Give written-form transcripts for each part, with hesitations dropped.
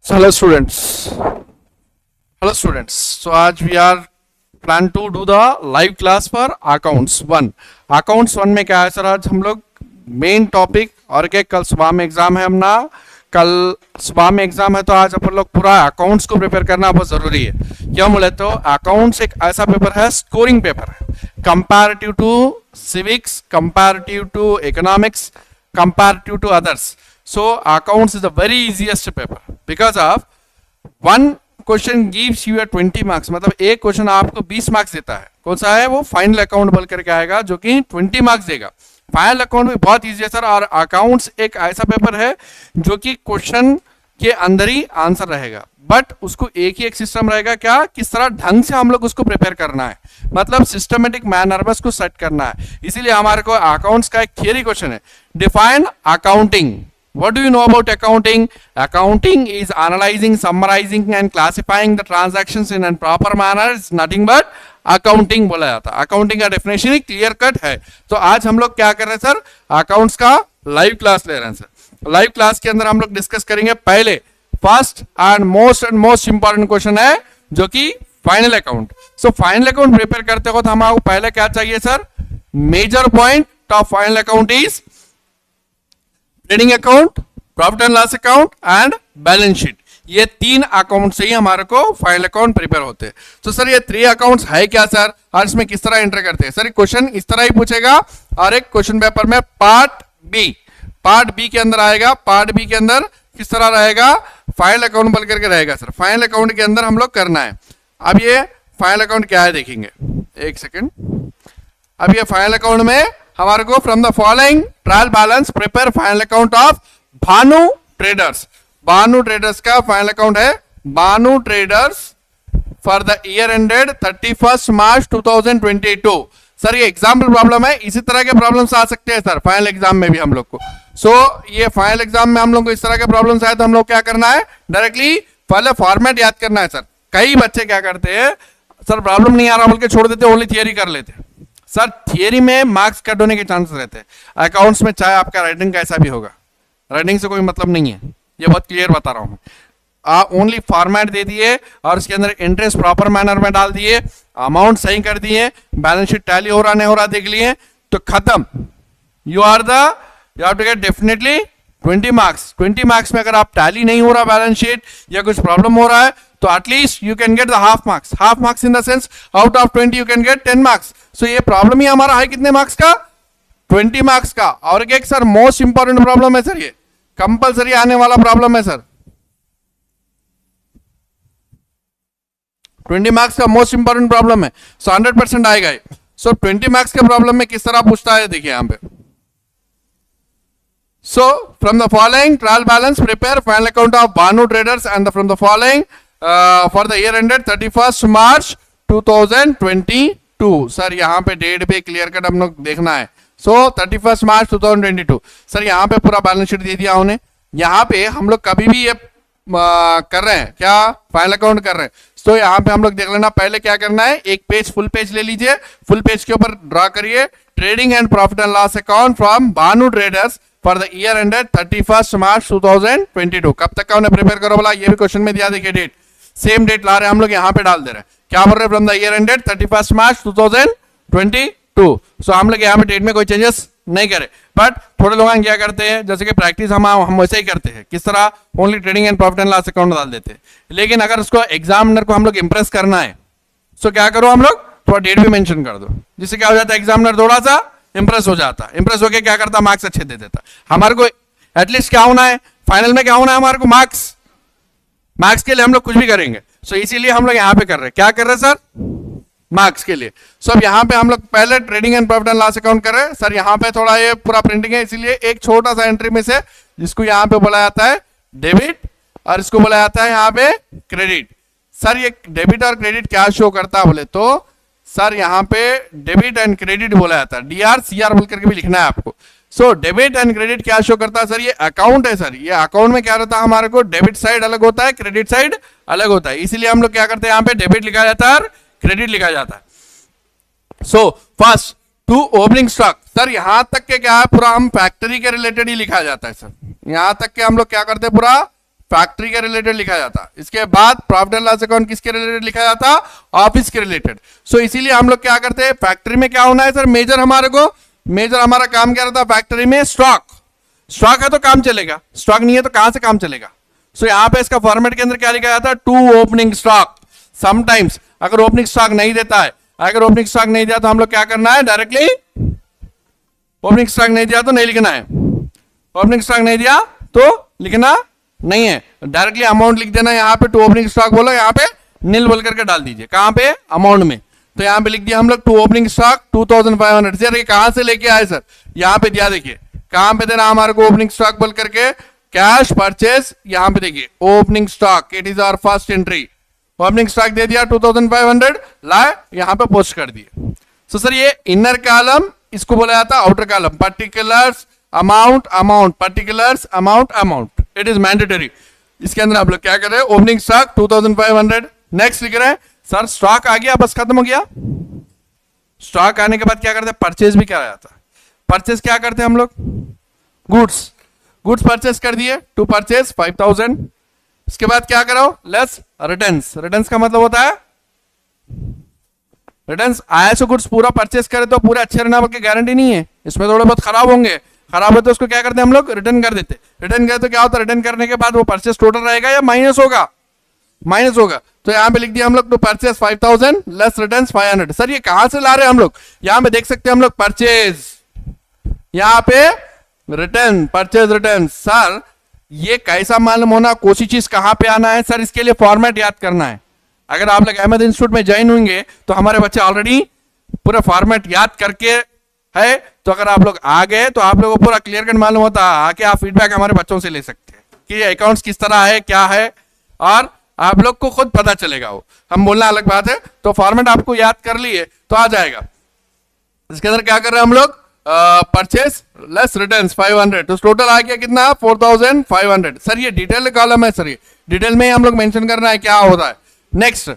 So hello students. So आज we are plan to do the live class for accounts 1. accounts 1 में क्या है sir? आज हम लोग मेन टॉपिक और क्या कल सुबह में एग्जाम है अपना, कल सुबह में एग्जाम है तो आज अपन लोग पूरा अकाउंट्स को प्रिपेयर करना बहुत जरूरी है। क्यों बोले तो अकाउंट्स एक ऐसा पेपर है, स्कोरिंग पेपर है, comparative to civics, comparative to economics, comparative to others. So accounts is the very easiest paper because of one question gives you a 20 marks. मतलब एक क्वेश्चन आपको 20 मार्क्स देता है। कौन सा है वो? फाइनल अकाउंट बोल करके आएगा जो कि 20 मार्क्स देगा। फाइनल अकाउंट भी बहुत इजी है सर, और अकाउंट्स एक ऐसा पेपर है जो कि क्वेश्चन के अंदर ही आंसर रहेगा, बट उसको एक ही एक सिस्टम रहेगा, क्या किस तरह ढंग से हम लोग उसको प्रिपेयर करना है, मतलब सिस्टमेटिक मैनर में उसको सेट करना है। इसीलिए हमारे को अकाउंट्स का एक थियरी क्वेश्चन है, define accounting. What do you know about accounting? Accounting is analyzing, summarizing and classifying the transactions in a proper manner. It's nothing but accounting बोला जाता है। Accounting का डेफिनेशन ही क्लियर कट है। तो आज हम लोग क्या कर रहे हैं सर? अकाउंट्स का लाइव क्लास ले रहे हैं सर। लाइव क्लास के अंदर हम लोग डिस्कस करेंगे पहले first and most important question है जो कि final account. So final account prepare करते हो तो हमारे पहले क्या चाहिए sir? Major point of final account is trading account, profit and loss account and balance sheet. ये तीन अकाउंट से ही हमारे को फाइनल अकाउंट प्रिपेयर होते हैं। तो सर ये 3 अकाउंट्स है क्या सर, और इसमें किस तरह एंटर करते हैं सर? क्वेश्चन इस तरह ही पूछेगा, और एक क्वेश्चन पेपर में पार्ट बी के अंदर आएगा। पार्ट बी के अंदर किस तरह रहेगा? फाइनल अकाउंट बोल करके रहेगा सर। फाइनल अकाउंट के अंदर हम लोग करना है। अब ये फाइनल अकाउंट क्या है देखेंगे, एक सेकेंड। अब ये फाइनल अकाउंट में हमारे को from the following trial balance prepare final account of Bhanu traders. Bhanu traders का फाइनल अकाउंट है, Bhanu traders for the year ended 31 March 2022। Sir ये एग्जाम्पल प्रॉब्लम है, इसी तरह के प्रॉब्लम्स आ सकते हैं सर फाइनल एग्जाम में भी हम लोग को। ये फाइनल एग्जाम में हम लोग को इस तरह के प्रॉब्लम्स आए तो हम लोग क्या करना है? डायरेक्टली पहले फॉर्मेट याद करना है सर। कई बच्चे क्या करते हैं सर, प्रॉब्लम नहीं आ रहा बोल के छोड़ देते, ओनली थियरी कर लेते। सर थियरी में मार्क्स कट होने के चांसेस रहते हैं, अकाउंट्स में चाहे आपका राइटिंग कैसा भी होगा, राइटिंग से कोई मतलब नहीं है, ये बहुत क्लियर बता रहा हूं। आप ओनली फॉर्मेट दे दिए और उसके अंदर इंटरेस्ट प्रॉपर मैनर में डाल दिए, अमाउंट सही कर दिए, बैलेंस शीट टैली हो रहा नहीं हो रहा देख लिए तो खत्म। You have to get definitely 20 marks. 20 marks में अगर आप टैली नहीं हो रहा बैलेंस शीट या कुछ प्रॉब्लम हो रहा है तो at least you can get the half marks in the sense out of 20 you can get 10 marks. So ये प्रॉब्लम ही हमारा है कितने मार्क्स का? 20 मार्क्स का। और एक सर मोस्ट इंपॉर्टेंट प्रॉब्लम है सर, ये कंपलसरी आने वाला प्रॉब्लम है सर। 20 मार्क्स का मोस्ट इंपॉर्टेंट प्रॉब्लम है, सो 100% आएगा। सो 20 मार्क्स के प्रॉब्लम में किस तरह पूछता है देखिए यहां पे। So from the following trial balance prepare final account of Banu Traders and from the following for the year ended 31st March 2022. Sir यहाँ पे डेट पे क्लियर कट हम लोग देखना है। So 31st March 2022 सर यहाँ पे पूरा बैलेंस शीट दे दिया उन्हें। यहाँ पे हम लोग कभी भी ये कर रहे हैं क्या? फाइनल अकाउंट कर रहे हैं। तो यहाँ पे हम लोग देख लेना पहले क्या करना है, एक पेज फुल पेज ले लीजिए, फुल पेज के ऊपर ड्रॉ करिए trading and profit and loss account from Banu traders for the year ended 31st मार्च 2022। कब तक का उन्हें प्रिपेयर करो बोला, ये भी क्वेश्चन में दिया देखिए डेट, सेम डेट ला रहे हैं हम लोग यहाँ पे डाल दे रहे हैं। क्या बोल रहे हैं? From the year ended 31st मार्च 2022। सो हम लोग यहाँ पे डेट में कोई चेंजेस नहीं करे, बट थोड़े लोग क्या करते हैं जैसे कि प्रैक्टिस हम वैसे ही करते हैं, किस तरह only trading and profit and loss account डाल देते हैं। लेकिन अगर उसको एग्जामिनर को हम लोग इंप्रेस करना है तो क्या करो, हम लोग थोड़ा डेट भी मेंशन कर दो, जिससे क्या हो जाता है एग्जामिनर थोड़ा सा इंप्रेस हो जाता है। इंप्रेस होके क्या करता, मार्क्स अच्छे दे देता। हमारे को एटलीस्ट क्या होना है, फाइनल में क्या होना है हमारे को? मार्क्स के लिए हम लोग कुछ भी करेंगे। सो इसीलिए हम लोग यहाँ पे कर रहे हैं, क्या कर रहे हैं सर? मार्क्स के लिए। सो अब यहाँ पे हम लोग पहले trading and profit and loss account कर रहे हैं सर। यहाँ पे थोड़ा ये पूरा प्रिंटिंग है, इसीलिए एक छोटा सा एंट्री में से जिसको यहाँ पे बोला जाता है डेबिट और इसको बोला जाता है यहाँ पे क्रेडिट। सर ये डेबिट और क्रेडिट क्या शो करता है बोले तो सर यहाँ पे डेबिट एंड क्रेडिट बोला जाता है, DRCR बोल करके भी लिखना है आपको। सो डेबिट एंड क्रेडिट क्या शो करता है सर? ये अकाउंट है सर। ये अकाउंट में क्या रहता है हमारे को? डेबिट साइड अलग होता है, क्रेडिट साइड अलग होता है। इसीलिए हम लोग क्या करते हैं, यहाँ पे डेबिट लिखा जाता है और क्रेडिट लिखा जाता है। So first to opening stock sir, यहां तक के क्या है पूरा हम फैक्ट्री के रिलेटेड ही लिखा जाता है सर। यहां तक के हम लोग क्या करते हैं पूरा फैक्ट्री के रिलेटेड लिखा जाता, इसके बाद प्रॉफिट एंड लॉस अकाउंट किसके रिलेटेड लिखा जाता, ऑफिस के रिलेटेड। सो इसीलिए हम लोग क्या करते हैं, फैक्ट्री में क्या होना है सर, मेजर हमारा काम क्या रहता है फैक्ट्री में, स्टॉक है तो काम चलेगा, स्टॉक नहीं है तो कहां से काम चलेगा। सो यहाँ पे इसका फॉर्मेट के अंदर क्या लिखा जाता है, टू ओपनिंग स्टॉक। समटाइम्स अगर ओपनिंग स्टॉक नहीं देता है, अगर ओपनिंग स्टॉक नहीं दिया तो हम लोग क्या करना है, डायरेक्टली ओपनिंग स्टॉक नहीं दिया तो नहीं लिखना है, ओपनिंग स्टॉक नहीं दिया तो लिखना नहीं है, डायरेक्टली अमाउंट लिख देना। यहाँ पे टू ओपनिंग स्टॉक बोलो, यहाँ पे नील बोल करके डाल दीजिए, कहां पे, अमाउंट में। तो यहाँ पे लिख दिया हम लोग टू ओपनिंग स्टॉक 2500। सर ये कहां से लेके आए सर, यहाँ पे दिया, देखिए कहां पे देना हमारे को ओपनिंग स्टॉक बोल करके, कैश परचेस, यहाँ पे देखिए opening stock, it is our first entry, opening stock दे दिया 2500, लाए यहाँ पे पोस्ट कर दिए। सो सर ये इनर कॉलम, इसको बोला जाता है outer column, particulars amount particulars amount, it is mandatory. इसके अंदर आप लोग क्या कर रहे हैं, ओपनिंग स्टॉक 2500। नेक्स्ट लिख रहे हैं सर स्टॉक आ गया, बस खत्म हो गया। स्टॉक आने के बाद क्या करते हैं, परचेज भी क्या जाता है, परचेज क्या करते हैं हम लोग, गुड्स परचेज कर दिए, टू परचेज 5000। इसके बाद क्या करो, लेस रिटर्न्स का मतलब होता है, रिटर्न्स आया सो गुड्स पूरा परचेस करे तो पूरे अच्छे रहना बल्कि गारंटी नहीं है, इसमें थोड़े बहुत खराब होंगे, खराब है तो उसको क्या करते हैं हम लोग, रिटर्न कर देते। रिटर्न करे तो क्या होता है, रिटर्न करने के बाद वो परचेस टोटल रहेगा या माइनस होगा। तो यहाँ पे लिख दिया हम लोग to purchase 5000 less return 500। Sir ये कहां से ला रहे हैं हम लोग, यहाँ पे देख सकते हैं हम लोग परचेज, यहाँ पे रिटर्न, परचेज रिटर्न। सर ये कैसा मालूम होना कौन सी चीज कहां पे आना है, सर इसके लिए फॉर्मेट याद करना है। अगर आप लोग अहमद इंस्टीट्यूट में ज्वाइन होंगे तो हमारे बच्चे ऑलरेडी पूरा फॉर्मेट याद करके है, तो अगर आप लोग आ गए तो आप लोगों को पूरा क्लियर कट मालूम होता है, आके आप फीडबैक हमारे बच्चों से ले सकते हैं कि ये अकाउंट्स किस तरह है, क्या है, और आप लोग को खुद पता चलेगा। वो हम बोलना अलग बात है, तो फॉर्मेट आपको याद कर लिए तो आ जाएगा। इसके अंदर क्या कर रहे हैं हम लोग, परचेस लेस रिटर्न्स 500, तो टोटल आ गया कितना, 4500। सर ये डिटेल कॉलम है, सर ये डिटेल में हम लोग मेंशन करना है क्या होता है। नेक्स्ट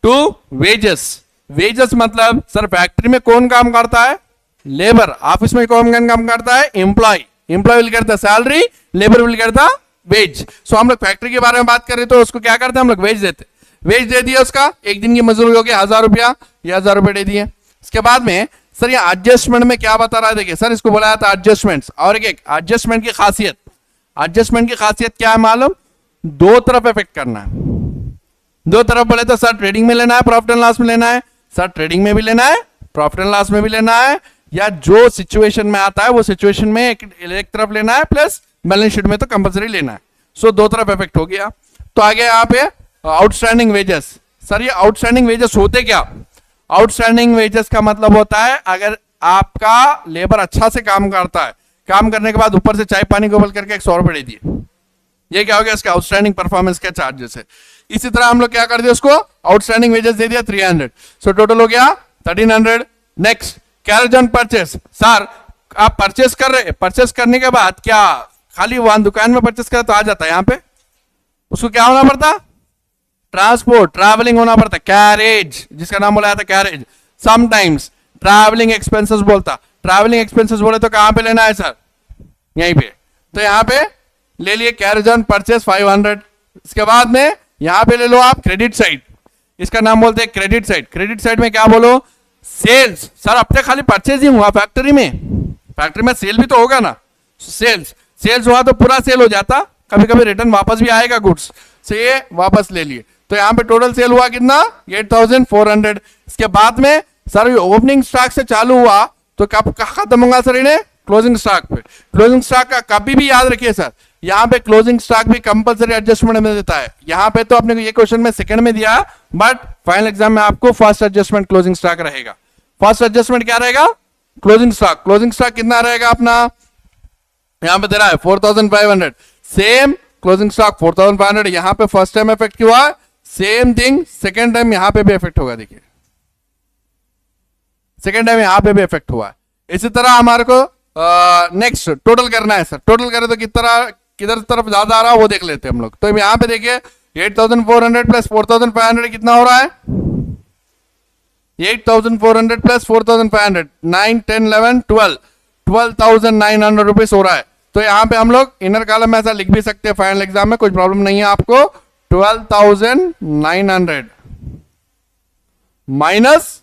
टू वेजेस मतलब सर फैक्ट्री में कौन काम करता है, लेबर। ऑफिस में कौन काम करता है, एम्प्लॉय विल करता सैलरी, लेबर विल करता वेज। सो हम लोग फैक्ट्री के बारे में बात करें तो उसको क्या करते हैं हम लोग, वेज देते, वेज दे दिया, उसका एक दिन की मजदूरी हो गया 1000 रुपया, या 1000 रुपये दे दिए। इसके बाद में सर ये एडजस्टमेंट में क्या बता रहा है, देखिए सर इसको बोला जाता है एडजस्टमेंट्स। और एक एडजस्टमेंट की खासियत क्या है मालूम, दो तरफ इफेक्ट करना है, दो तरफ बोले तो सर ट्रेडिंग में लेना है, प्रॉफिट एंड लॉस में लेना है, सर ट्रेडिंग में भी लेना है, प्रॉफिट एंड लॉस में भी लेना है, या जो सिचुएशन में आता है वो सिचुएशन में एक तरफ लेना है, प्लस बैलेंस शीट में तो कंपलसरी लेना है। सो दो तरफ इफेक्ट हो गया। तो आगे यहाँ पे आउटस्टैंडिंग वेजेस। सर ये आउटस्टैंडिंग वेजेस होते क्या, आउटस्टैंडिंग वेजेस का मतलब होता है अगर आपका लेबर अच्छा से काम करता है, काम करने के बाद ऊपर से चाय पानी को बोल करके 100 रुपए दे दिए, ये क्या हो गया, इसका आउटस्टैंडिंग परफॉर्मेंस का चार्जेस है। इसी तरह हम लोग क्या कर दिया, उसको आउटस्टैंडिंग वेजेस दे दिया 300, सो टोटल हो गया 1300। Next carriage on purchase. Sir आप परचेस कर रहे, परचेस करने के बाद क्या खाली वहां दुकान में परचेस कर तो आ जाता है, यहाँ पे उसको क्या होना पड़ता, ट्रांसपोर्ट ट्रैवलिंग होना पड़ता, कैरेज जिसका नाम बोला जाता है कैरेज। समटाइम्स ट्रैवलिंग एक्सपेंसेस बोलता, ट्रैवलिंग एक्सपेंसेस बोले तो कहां पे लेना है सर, यहीं पे। तो यहाँ पे ले लिए कैरेज ऑन परचेस 500। इसके बाद में यहां पे ले लो आप क्रेडिट साइड, इसका नाम बोलते हैं क्रेडिट साइड। क्रेडिट साइड में क्या बोलो, सेल्स। सर अब तक खाली परचेज ही हुआ फैक्ट्री में सेल भी तो होगा ना, सेल्स हुआ तो पूरा सेल हो जाता, कभी कभी रिटर्न वापस भी आएगा गुड्स से, ये वापस ले लिए। तो यहाँ पे टोटल सेल हुआ कितना, 8400। इसके बाद में सर ये ओपनिंग स्टॉक से चालू हुआ तो कब खत्म होगा सर, इन्हें क्लोजिंग स्टॉक पे। क्लोजिंग स्टॉक का कभी भी याद रखिए सर, यहाँ पे क्लोजिंग स्टॉक भी कंपलसरी एडजस्टमेंट में देता है। यहाँ पे तो अपने को ये क्वेश्चन में सेकंड में दिया, बट फाइनल एग्जाम में आपको फर्स्ट एडजस्टमेंट क्लोजिंग स्टॉक रहेगा। फर्स्ट एडजस्टमेंट क्या रहेगा, क्लोजिंग स्टॉक। क्लोजिंग स्टॉक कितना रहेगा अपना, यहाँ पे दे रहा है 4500, सेम क्लोजिंग स्टॉक 4500। यहाँ पे फर्स्ट टाइम इफेक्ट हुआ, सेम थिंग सेकेंड टाइम यहाँ पे भी इफेक्ट होगा, देखिए सेकेंड टाइम यहाँ पे भी इफेक्ट हुआ। इसी तरह हमारे को नेक्स्ट टोटल करना है सर, टोटल करें तो किधर तरफ ज्यादा आ रहा है वो देख लेते हैं हम लोग। तो यहाँ पे देखिए 8400 प्लस 4500 कितना हो रहा है, 8400 प्लस 4500, 9 10 11 12 12,900 रुपीज हो रहा है। तो यहाँ पे हम लोग इनर कॉलम में ऐसा लिख भी सकते हैं फाइनल एग्जाम में, कोई प्रॉब्लम नहीं है आपको। 12,900 माइनस,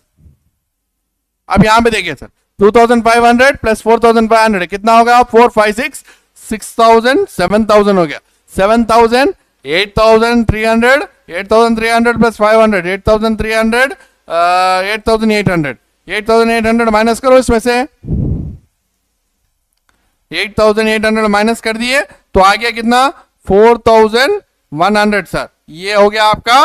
अब यहां पे देखिए सर 2,500 प्लस 4,500 कितना होगा? 4 5 6 6,000 7,000 हो गया। 7,000 8,300 8,300 प्लस 500 8,300 8,800 8,800 माइनस करो इसमें से, 8,800 माइनस कर दिए तो आ गया कितना? 4,100 सर। ये हो गया आपका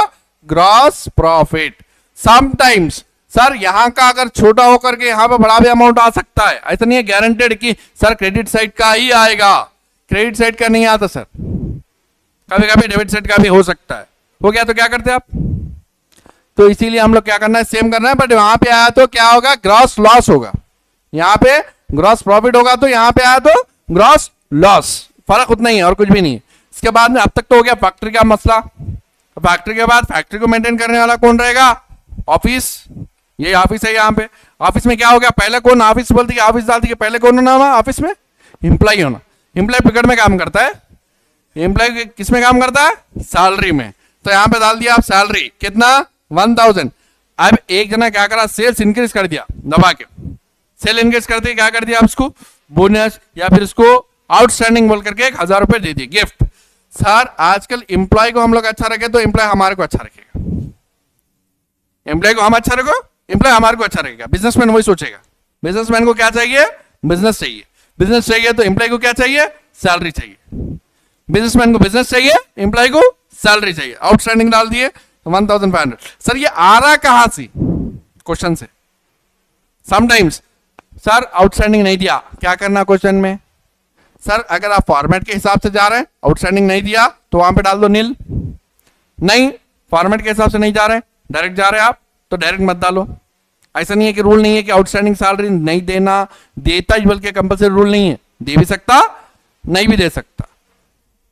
ग्रॉस प्रॉफिट। समटाइम्स सर यहां का अगर छोटा होकर के यहां पे बड़ा भी अमाउंट आ सकता है, ऐसा नहीं है गारंटेड कि सर क्रेडिट साइड का ही आएगा, क्रेडिट साइड का नहीं आता सर, कभी कभी डेबिट साइड का भी हो सकता है। हो गया तो क्या करते हैं आप? तो इसीलिए हम लोग क्या करना है, सेम करना है, बट वहां पे आया तो क्या होगा? ग्रॉस लॉस होगा। यहां पे ग्रॉस प्रॉफिट होगा तो यहां पे आया तो ग्रॉस लॉस, फर्क उतना ही है और कुछ भी नहीं है। इसके बाद में अब तक तो हो गया फैक्ट्री का मसला। फैक्ट्री के बाद फैक्ट्री को मेंटेन करने वाला कौन रहेगा? ऑफिस। ये ऑफिस है, यहाँ पे ऑफिस में क्या हो गया? पहले कौन ऑफिस बोलती है, ऑफिस डालती है, पहले कौन होना हुआ ऑफिस में? एम्प्लॉय होना। एम्प्लॉय पिकट में काम करता है, एम्प्लॉय किस में काम करता है? सैलरी में। तो यहां पे डाल दिया आप सैलरी कितना? 1,000। अब एक जना क्या करा? सेल्स इंक्रीज कर दिया दबा के। सेल इंक्रीज करते क्या कर दिया? आप उसको बोनस या फिर उसको आउटस्टैंडिंग बोल करके 1,000 रुपए दे दिए गिफ्ट। सर आजकल एम्प्लॉय को हम लोग अच्छा रखे तो एम्प्लॉय हमारे को अच्छा रखेगा, एम्प्लॉय को हम अच्छा रखो, एम्प्लॉय हमारे को अच्छा रखेगा। बिजनेसमैन वही सोचेगा। बिजनेसमैन को क्या चाहिए? बिजनेस चाहिए। बिजनेस चाहिए तो एम्प्लॉय को क्या चाहिए? सैलरी चाहिए। बिजनेसमैन को बिजनेस चाहिए, एम्प्लॉय को सैलरी चाहिए। आउटस्टैंडिंग डाल दिए 1,500। सर ये आ रहा कहां से? क्वेश्चन से। समटाइम्स सर आउटस्टैंडिंग नहीं दिया, क्या करना क्वेश्चन में? सर अगर आप फॉर्मेट के हिसाब से जा रहे हैं, आउटस्टैंडिंग नहीं दिया तो वहां पे डाल दो नील। नहीं फॉर्मेट के हिसाब से नहीं जा रहे, डायरेक्ट जा रहे हैं आप तो डायरेक्ट मत डालो। ऐसा नहीं है कि रूल नहीं है कि आउटस्टैंडिंग सैलरी नहीं देना, देता ही बल्कि कंपलसरी रूल नहीं है, दे भी सकता नहीं भी दे सकता।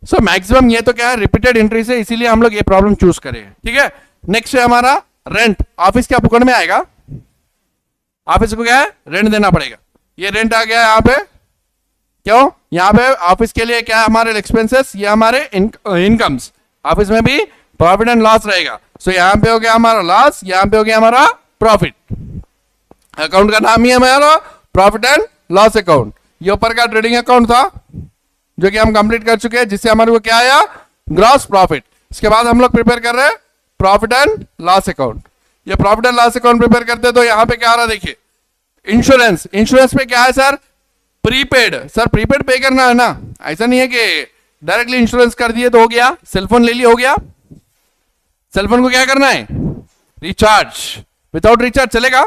सो मैक्सिमम ये तो क्या है, रिपीटेड एंट्री से, इसीलिए हम लोग ये प्रॉब्लम चूज करें। ठीक है, नेक्स्ट है हमारा रेंट। ऑफिस क्या पकड़ में आएगा? ऑफिस को क्या है? रेंट देना पड़ेगा। ये रेंट आ गया यहाँ पे, क्यों? यहाँ पे ऑफिस के लिए क्या है? हमारे एक्सपेंसेस, ये हमारे इनकम्स। ऑफिस में भी प्रॉफिट एंड लॉस रहेगा। सो यहाँ पे हो गया हमारा लॉस, यहाँ पे हो गया हमारा प्रॉफिट। अकाउंट का नाम ही है हमारा प्रॉफिट एंड लॉस अकाउंट। ये ऊपर का ट्रेडिंग अकाउंट था जो कि हम कंप्लीट कर चुके हैं, जिससे हमारे को क्या आया? Gross profit. इसके बाद हम लोग प्रिपेयर कर रहे हैं प्रॉफिट एंड लॉस अकाउंट। ये profit and loss account prepare करते हैं तो यहाँ पे क्या आ रहा है देखिए, इंश्योरेंस। इंश्योरेंस पे क्या है सर? प्रीपेड। सर प्रीपेड पे करना है ना, ऐसा नहीं है कि डायरेक्टली इंश्योरेंस कर दिए तो हो गया। सेलफोन ले लिया हो गया, सेलफोन को क्या करना है? रिचार्ज। विदाउट रिचार्ज चलेगा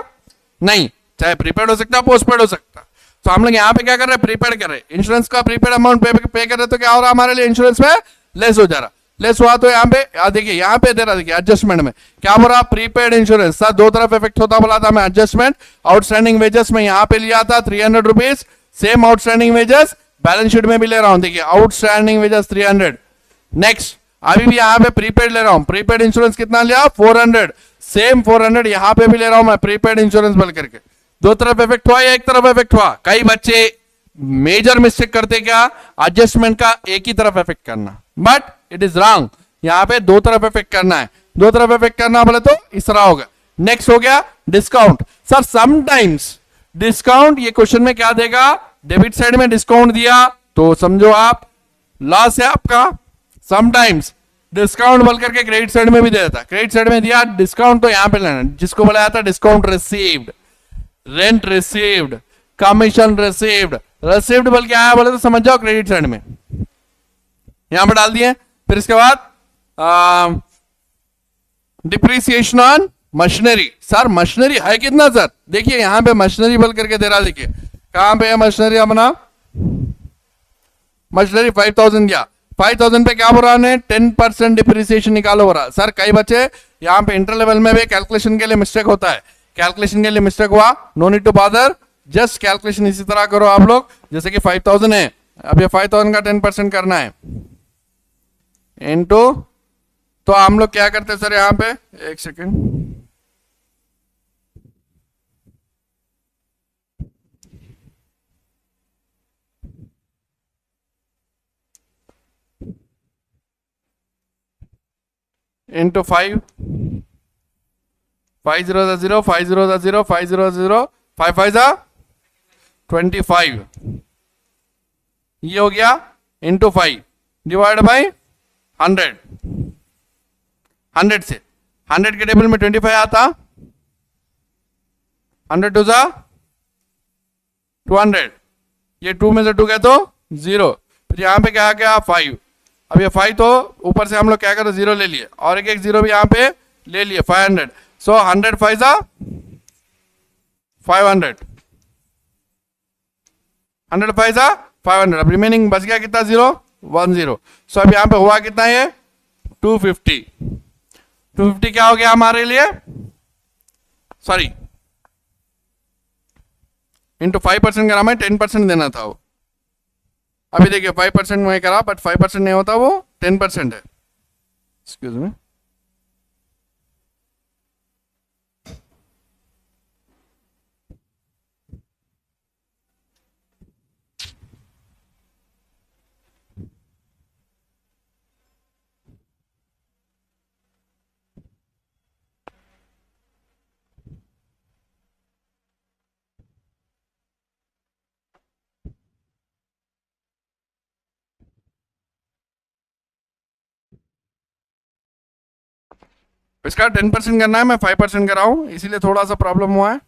नहीं, चाहे प्रीपेड हो सकता है, पोस्टपेड हो सकता है। तो हम लोग यहाँ पे क्या कर रहे हैं? प्रीपेड कर रहे हैं। इंश्योरेंस का प्रीपेड अमाउंट पे कर रहे हैं तो क्या हो रहा है हमारे लिए? इंश्योरेंस में लेस हो जा रहा। लेस हुआ तो यहाँ पे देखिए, यहाँ पे दे रहा, देखिए एडजस्टमेंट में क्या हो रहा? Prepaid insurance. सर दो तरफ इफेक्ट होता बोला था मैं, एडजस्टमेंट। आउटस्टैंडिंग वेजेस में यहाँ पे लिया था 300 rupees, same outstanding wages balance sheet में भी ले रहा हूं। देखिए आउटस्टैंडिंग वेजेस 300। नेक्स्ट अभी भी यहाँ पे प्रीपेड ले रहा हूं। प्रीपेड इंश्योरेंस कितना लिया? 400, सेम 400 यहाँ पे भी ले रहा हूं मैं प्रीपेड इंश्योरेंस बोल करके। दो तरफ इफेक्ट हुआ या एक तरफ इफेक्ट हुआ? कई बच्चे मेजर मिस्टेक करते क्या? एडजस्टमेंट का एक ही तरफ इफेक्ट करना, बट इट इज रॉन्ग। यहाँ पे दो तरफ इफेक्ट करना है। दो तरफ इफेक्ट करना बोले तो इस तरह होगा। नेक्स्ट हो गया डिस्काउंट। सर समटाइम्स डिस्काउंट, ये क्वेश्चन में क्या देगा? डेबिट साइड में डिस्काउंट दिया तो समझो आप लॉस है आपका। समटाइम्स डिस्काउंट बोल करके क्रेडिट साइड में भी दे देता। क्रेडिट साइड में दिया डिस्काउंट तो यहां पे लेना, जिसको बोला जाता है discount received, rent received, commission received. Received बोल के आया बोले तो समझ जाओ क्रेडिट साइड में, यहां पे डाल दिए। फिर इसके बाद depreciation on machinery. Sir machinery है कितना सर? देखिए यहां पे मशीनरी बोल करके दे रहा, देखिए कहां पे है मशीनरी अपना? मशीनरी 5,000 दिया। 5,000 पे क्या बोल रहा है? 10% डिप्रिसिएशन निकालो हो रहा। सर कई बच्चे यहाँ पे इंटर लेवल में भी कैलकुलेशन के लिए मिस्टेक होता है। कैलकुलेशन के लिए मिस्टेक हुआ, no need to bother, just calculation इसी तरह करो आप लोग। जैसे कि 5,000 है, अब ये 5,000 का 10% करना है इनटू, तो हम लोग क्या करते हैं सर यहाँ पे, एक सेकेंड, इंटू 5, 5 0 0, 5 0 0, 5 0 0, 5 5 25, ये हो गया इंटू 5 डिवाइड बाई 100, 100 से 100 के टेबल में 25 आता, 100 टू जा 200, ये 2 में से 2 गया तो 0, फिर यहाँ पे क्या आ गया 5, अब ये 5 तो ऊपर से हम लोग क्या करें 0 ले लिए और एक 0 भी यहाँ पे ले लिए 500, सो 100 5 जा 500, 100 5 जा 500, अब रिमेनिंग बच गया कितना 0 1 0, सो अब यहाँ पे हुआ कितना ये 250, 250 क्या हो गया हमारे लिए, सॉरी इंटू 5% करा, मैं 10% देना था वो, अभी देखिए 5% मैं करा बट 5% नहीं होता, वो 10% है, एक्सक्यूज मी, इसका 10% करना है, मैं 5% कर रहा हूं, इसीलिए थोड़ा सा प्रॉब्लम हुआ है।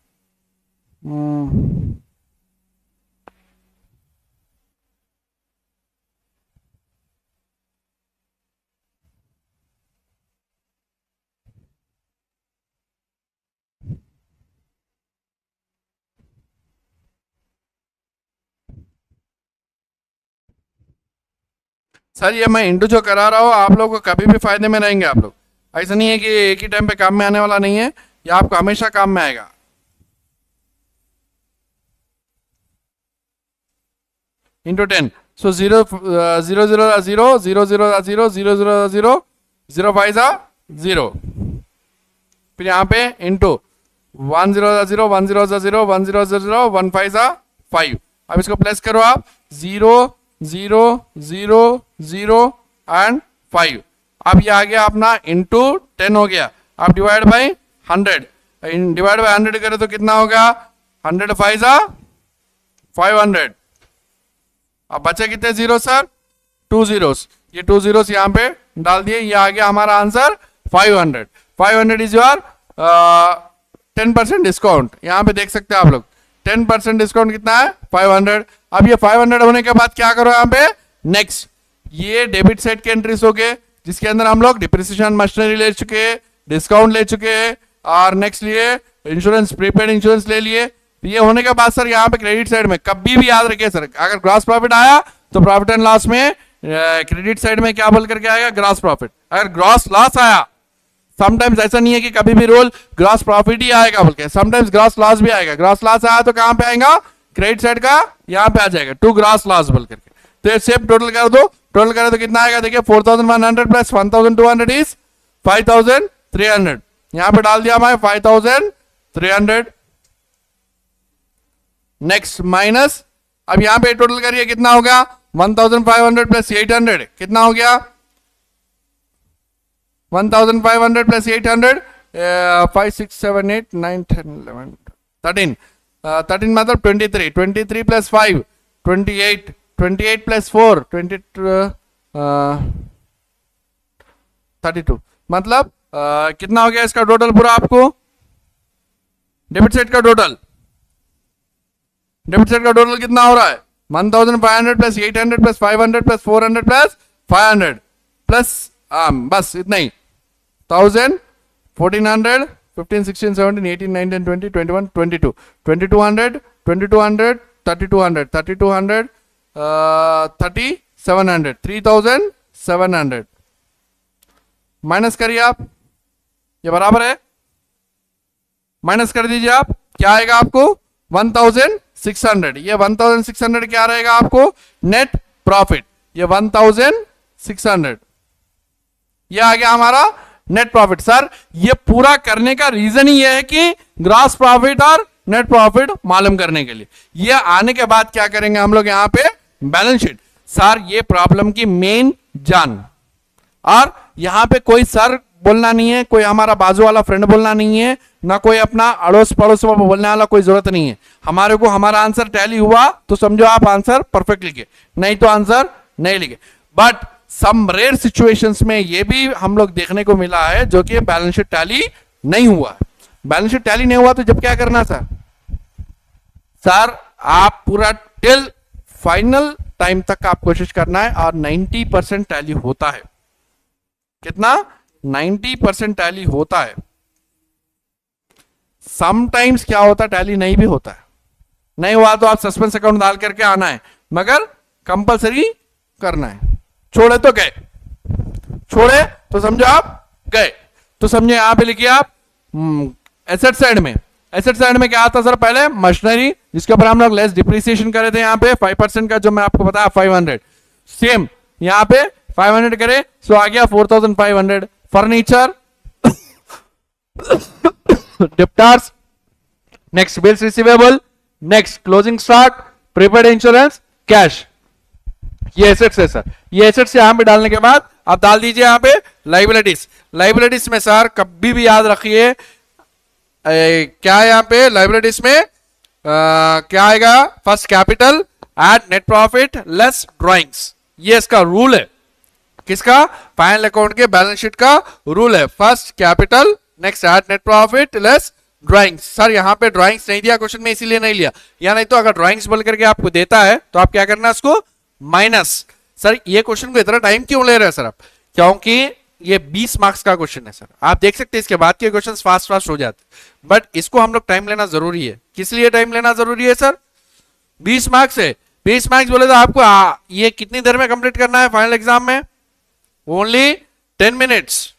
सर ये मैं इंटू जो करा रहा हूँ आप लोग को कभी भी फायदे में रहेंगे आप लोग, ऐसा नहीं है कि एक ही टाइम पे काम में आने वाला नहीं है, ये आपको हमेशा काम में आएगा। इंटू 10, सो 0 0 0 0 0 0 0 0 0 0 0 5 0, फिर यहाँ पे इंटू 1 0 0 1 0 0 1 0 0 1 5 5, अब इसको प्लस करो आप 0 0 0 0 एंड 5, अब ये आ गया अपना इंटू 10 हो गया, अब डिवाइड बाई 100, डिवाइड बाई 100 करें तो कितना होगा 100 5 500, अब बचे कितने जीरो सर 2 zeros, ये 2 zeros यहाँ पे डाल दिए, ये आ गया हमारा आंसर 500, 500 इज योर 10% डिस्काउंट, यहाँ पे देख सकते हैं आप लोग 10% डिस्काउंट कितना है 500। अब ये 500 होने के बाद क्या करो यहाँ पे नेक्स्ट, ये डेबिट साइड के एंट्रीज हो गए जिसके अंदर हम लोग डिप्रिसिएशन मशीनरी ले चुके, डिस्काउंट ले चुके और नेक्स्ट लिए इंश्योरेंस, प्रीपेड इंश्योरेंस ले लिए। ये होने के बाद सर यहाँ पे क्रेडिट साइड में कभी भी याद रखिए सर, अगर ग्रॉस प्रॉफिट आया तो प्रॉफिट एंड लॉस में क्रेडिट साइड में क्या बोल करके आएगा ग्रॉस प्रॉफिट, अगर ग्रॉस लॉस आया समटाइम्स ऐसा नहीं है कि कभी भी रोल ग्रॉस प्रॉफिट ही आएगा बोल के, समटाइम्स ग्रॉस लॉस भी आएगा, ग्रॉस लॉस आया तो कहां पे आएगा क्रेडिट साइड का यहाँ पे आ जाएगा टू ग्रॉस लॉस बोल करके, तो ये सेम टोटल कर दो, टोटल करें तो कितना आएगा देखिए 4100 प्लस 1200 इज 5300, यहाँ पे डाल दिया हमारे 5300, नेक्स्ट माइनस, अब यहाँ पे टोटल करिए कितना होगा 1500 प्लस 800 कितना हो गया 1500 प्लस 800 5 6 7 8 9 10 11 13 13 मतलब 23, 23 प्लस 5 28, 28 प्लस 4 32, मतलब कितना हो गया इसका टोटल पूरा आपको डेबिट साइड का टोटल, डेबिट साइड का टोटल कितना हो रहा है 1500 plus 800 plus 500 plus 400 plus 500 plus बस इतना ही 1000 1400 15 16 17 18 19 20 21 22 2200 2200 3200 3200 3700 3700 माइनस करिए आप, ये बराबर है, माइनस कर दीजिए आप, क्या आएगा आपको 1600, ये 1600 क्या रहेगा आपको नेट प्रॉफिट, ये 1600 ये आ गया हमारा नेट प्रॉफिट। सर ये पूरा करने का रीजन ही ये है कि ग्रॉस प्रॉफिट और नेट प्रॉफिट मालूम करने के लिए, ये आने के बाद क्या करेंगे हम लोग यहाँ पे बैलेंस शीट, सर ये प्रॉब्लम की मेन जान, और यहाँ पे कोई सर बोलना नहीं है, कोई हमारा बाजू वाला फ्रेंड बोलना नहीं है, ना कोई अपना अड़ोस पड़ोस में बोलने वाला कोई जरूरत नहीं है। हमारे को हमारा आंसर टैली हुआ तो समझो आप आंसर परफेक्ट लिखे, नहीं तो आंसर नहीं लिखे। बट सम रेयर सिचुएशंस में ये भी हम लोग देखने को मिला है जो कि बैलेंस शीट टैली नहीं हुआ। बैलेंस शीट टैली नहीं हुआ तो जब क्या करना सर? सर आप पूरा टिल फाइनल टाइम तक आप कोशिश करना है और 90% टैली होता है। कितना? 90% टैली होता है। समटाइम्स क्या होता है, टैली नहीं भी होता है। नहीं हुआ तो आप सस्पेंस अकाउंट डाल करके आना है, मगर कंपलसरी करना है। छोड़े तो गए, छोड़े तो समझो आप गए। तो समझे यहां पे लिखिए आप एसेट साइड में, एसेट साइड में क्या आता सर? पहले मशीनरी, जिसके ऊपर हम लोग लेस डिप्रिसिएशन करे थे यहाँ पे 5% का, जो मैं आपको बताया 500। सेम यहाँ पे 500 करे, सो आ गया 4500। Furniture, debtors, next bills receivable, next closing stock, prepaid insurance, cash. ये एसेट्स है सर। ये एसेट्स यहां पे डालने के बाद आप डाल दीजिए यहां पे लाइबिलिटीज। लाइबिलिटीज में सर कभी भी याद रखिए क्या यहां पे लाइबिलिटीज में क्या आएगा? First capital add net profit less drawings. ये इसका रूल है। किसका? फाइनल अकाउंट के बैलेंस शीट का रूल है। First capital, next add net profit less drawings. Sir यहाँ पे ड्राइंग्स नहीं दिया क्वेश्चन में, इसीलिए नहीं लिया। या नहीं तो अगर ड्राइंग्स बोल करके आपको देता है तो आप क्या करना है उसको माइनस। सर ये क्वेश्चन को इतना टाइम क्यों ले रहे हैं सर आप? क्योंकि ये 20 मार्क्स का क्वेश्चन है सर। आप देख सकते हैं इसके बाद के क्वेश्चंस फास्ट फास्ट हो जाते, बट इसको हम लोग टाइम लेना जरूरी है। किस लिए टाइम लेना जरूरी है सर? 20 मार्क्स है। 20 मार्क्स बोले तो आपको ये कितनी देर में कंप्लीट करना है फाइनल एग्जाम में? Only 10 minutes.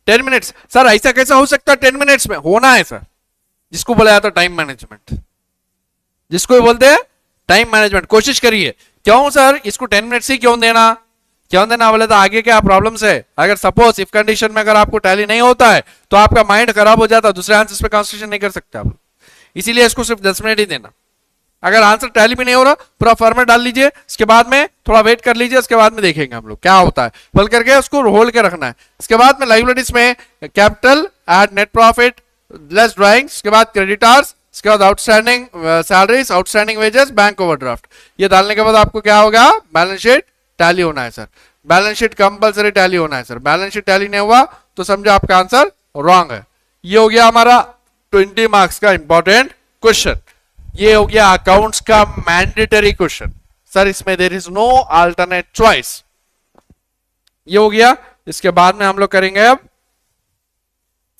10 मिनट्स। सर ऐसा कैसा हो सकता है 10 मिनट्स में? होना है सर, जिसको बोला जाता है टाइम मैनेजमेंट, जिसको बोलते हैं टाइम मैनेजमेंट। कोशिश करिए। क्यों सर इसको 10 मिनट्स ही क्यों देना? क्यों देना बोले तो आगे क्या प्रॉब्लम्स है? अगर सपोज इफ कंडीशन में अगर आपको टैली नहीं होता है तो आपका माइंड खराब हो जाता है, दूसरे आंसर्स पे कंसंट्रेशन नहीं कर सकते आप। इसीलिए इसको सिर्फ 10 मिनट ही देना। अगर आंसर टैली भी नहीं हो रहा, पूरा फॉर्मेट डाल लीजिए, इसके बाद में थोड़ा वेट कर लीजिए, उसके बाद में देखेंगे हम लोग क्या होता है। बोल करके उसको होल्ड के रखना है। इसके बाद में लाइबिलिटीज में capital add net profit less drawings, उसके बाद क्रेडिटर्स, इसके बाद outstanding salaries, outstanding wages, bank overdraft. ये डालने के बाद आपको क्या होगा? बैलेंस शीट टैली होना है sir. Balance sheet compulsory tally होना है सर। बैलेंस शीट टैली नहीं हुआ तो समझो आपका आंसर रॉन्ग है। ये हो गया हमारा 20 मार्क्स का इंपॉर्टेंट क्वेश्चन। ये हो गया अकाउंट्स का मैंडेटरी क्वेश्चन सर। इसमें there is no alternate choice. ये हो गया। इसके बाद में हम लोग करेंगे अब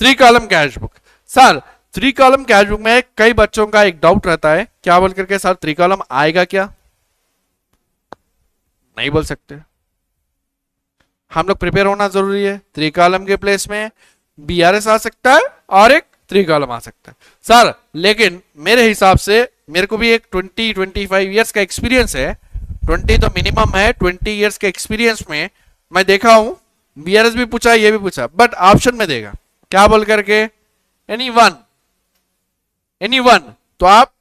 3 column cash book. Sir 3 column cash book में कई बच्चों का एक डाउट रहता है, क्या बोल करके सर 3 कॉलम आएगा क्या? नहीं बोल सकते। हम लोग प्रिपेयर होना जरूरी है। 3 कॉलम के प्लेस में बीआरएस आ सकता है और एक 3 कॉलम आ सकता है सर। लेकिन मेरे हिसाब से, मेरे को भी एक 20-25 इयर्स का एक्सपीरियंस है, 20 तो मिनिमम है। 20 इयर्स के एक्सपीरियंस में मैं देखा हूं बीआरएस भी पूछा, ये भी पूछा, बट ऑप्शन में देगा क्या बोल करके? Any one. तो आप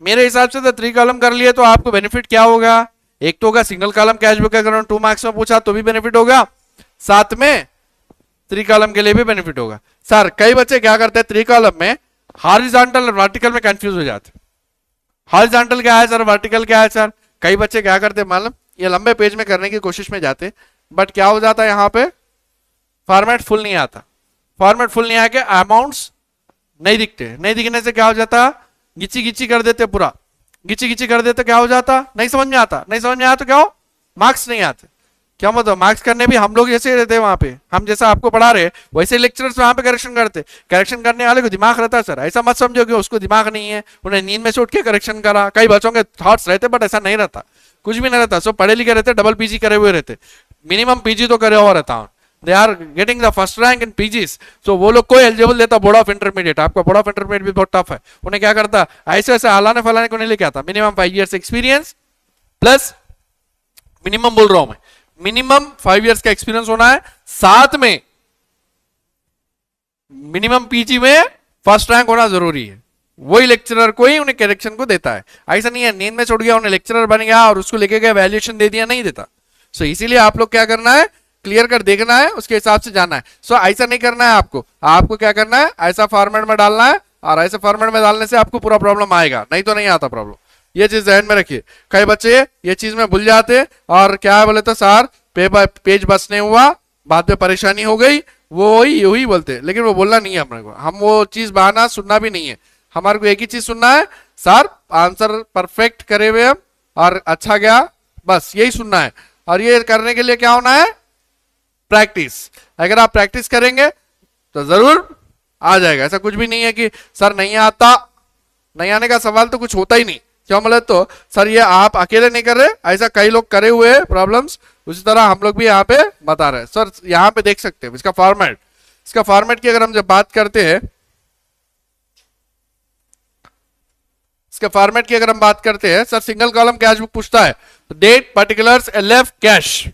मेरे हिसाब से तो 3 कॉलम कर लिए तो आपको बेनिफिट क्या होगा? एक तो होगा सिंगल कॉलम कैश बुक, अगर 2 मार्क्स में पूछा तो भी बेनिफिट होगा, साथ में 3 कॉलम के लिए भी बेनिफिट होगा। सर कई बच्चे क्या करते हैं 3 कॉलम में हॉरिजॉन्टल और वर्टिकल में कंफ्यूज हो जाते हैं। हॉरिजॉन्टल क्या है सर, वर्टिकल क्या है सर? कई बच्चे क्या करते हैं मालूम, ये लंबे पेज में करने की कोशिश में जाते, बट क्या हो जाता है यहाँ पे फॉर्मेट फुल नहीं आता। फॉर्मेट फुल नहीं आके अमाउंट्स नहीं दिखते, नहीं दिखने से क्या हो जाता? गिची गिची कर देते, पूरा गिची गिची कर देते, क्या हो जाता? नहीं समझ में आता। नहीं समझ में आया तो क्या हो? मार्क्स नहीं आते। क्या मतलब? मार्क्स करने भी हम लोग जैसे रहते हैं वहां पे, हम जैसा आपको पढ़ा रहे वैसे लेक्चरर्स वहां पे करेक्शन करते। करेक्शन करने वाले को दिमाग रहता है सर, ऐसा मत समझो कि उसको दिमाग नहीं है, उन्हें नींद में से उठ के करेक्शन करा। कई बच्चों के थॉट्स रहते बट ऐसा नहीं रहता, कुछ भी नहीं रहता। सब पढ़े लिखे रहते, डबल पीजी करे हुए रहते, मिनिमम पीजी तो करे हुआ रहता हूँ। They are getting the first rank in PGs. So वो लोग कोई एलिजिबल देता बोर्ड ऑफ इंटरमीडिएट। आपका बोर्ड ऑफ इंटरमीडिएट भी बहुत टफ है। उन्हें क्या करता? ऐसे ऐसे हलाने फलाने को नहीं लेके आता। Minimum 5 years experience plus, minimum बोल रहा हूं मैं, मिनिमम 5 इयर्स का एक्सपीरियंस होना है, साथ में मिनिमम पीजी में फर्स्ट रैंक होना जरूरी है। वही लेक्चरर को ही उन्हें करेक्शन को देता है। ऐसा नहीं है नींद में छोड़ गया, उन्हें लेक्चरर बन गया और उसको लेके गया वैल्यूएशन दे दिया, नहीं देता। सो इसीलिए आप लोग क्या करना है, क्लियर कर देखना है, उसके हिसाब से जाना है। सो ऐसा नहीं करना है आपको, आपको क्या करना है, ऐसा फॉर्मेट में डालना है, और ऐसे फॉर्मेट में डालने से आपको पूरा प्रॉब्लम आएगा, नहीं तो नहीं आता प्रॉब्लम। ये चीज ध्यान में रखिए। कई बच्चे ये चीज में भूल जाते और क्या बोले तो सर पेज बस नहीं हुआ, बाद में परेशानी हो गई, वो वही वही बोलते, लेकिन वो बोलना नहीं है अपने को। हम वो चीज बहाना सुनना भी नहीं है, हमारे को एक ही चीज सुनना है, सर आंसर परफेक्ट करे हुए हम और अच्छा गया, बस यही सुनना है। और ये करने के लिए क्या होना है, प्रैक्टिस। अगर आप प्रैक्टिस करेंगे तो जरूर आ जाएगा। ऐसा कुछ भी नहीं है कि सर नहीं आता, नहीं आने का सवाल तो कुछ होता ही नहीं। क्यों बोले तो सर ये आप अकेले नहीं कर रहे, ऐसा कई लोग करे हुए प्रॉब्लम्स, उसी तरह हम लोग भी यहाँ पे बता रहे हैं। सर यहाँ पे देख सकते हैं इसका फॉर्मेट, इसका फॉर्मेट की अगर हम जब बात करते हैं, इसके फॉर्मेट की अगर हम बात करते हैं, sir single column cash book पूछता है तो date particulars LF cash,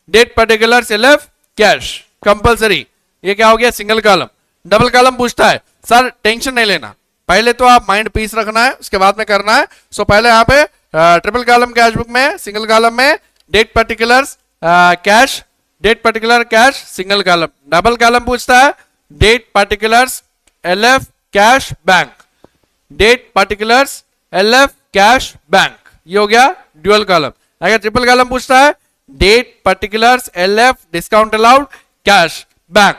date particulars LF cash compulsory, ये क्या हो गया सिंगल कॉलम। डबल कॉलम पूछता है, सर टेंशन नहीं लेना, पहले तो आप माइंड पीस रखना है, उसके बाद में करना है। सो पहले यहाँ पे ट्रिपल कॉलम कैश बुक में, सिंगल कॉलम में date particulars cash, date particular cash single column. Double column पूछता है date particulars LF cash bank, date particulars LF cash bank, ये हो गया ड्यूअल कॉलम। अगर ट्रिपल कॉलम पूछता है date particulars LF discount allowed cash bank,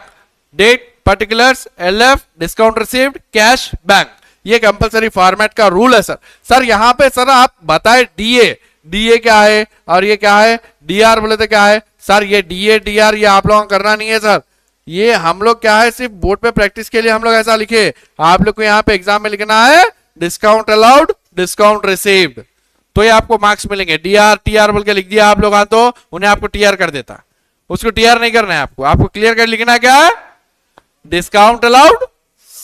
date particulars LF discount received cash bank, ये compulsory format का रूल है sir. Sir यहाँ पे सर आप बताए डीए, डीए क्या है और ये क्या है, डीआर बोले तो क्या है सर, ये डीए डीआर ये आप लोगों को करना नहीं है सर, ये हम लोग क्या है सिर्फ बोर्ड पे प्रैक्टिस के लिए हम लोग ऐसा लिखे। आप लोग को यहाँ पे एग्जाम में लिखना है डिस्काउंट अलाउड डिस्काउंट रिसीव्ड, तो ये आपको मार्क्स मिलेंगे। डीआर टीआर बोल के लिख दिया आप लोग तो उन्हें आपको टीआर कर देता, उसको टीआर नहीं करना है आपको, आपको क्लियर कर लिखना क्या है, डिस्काउंट अलाउड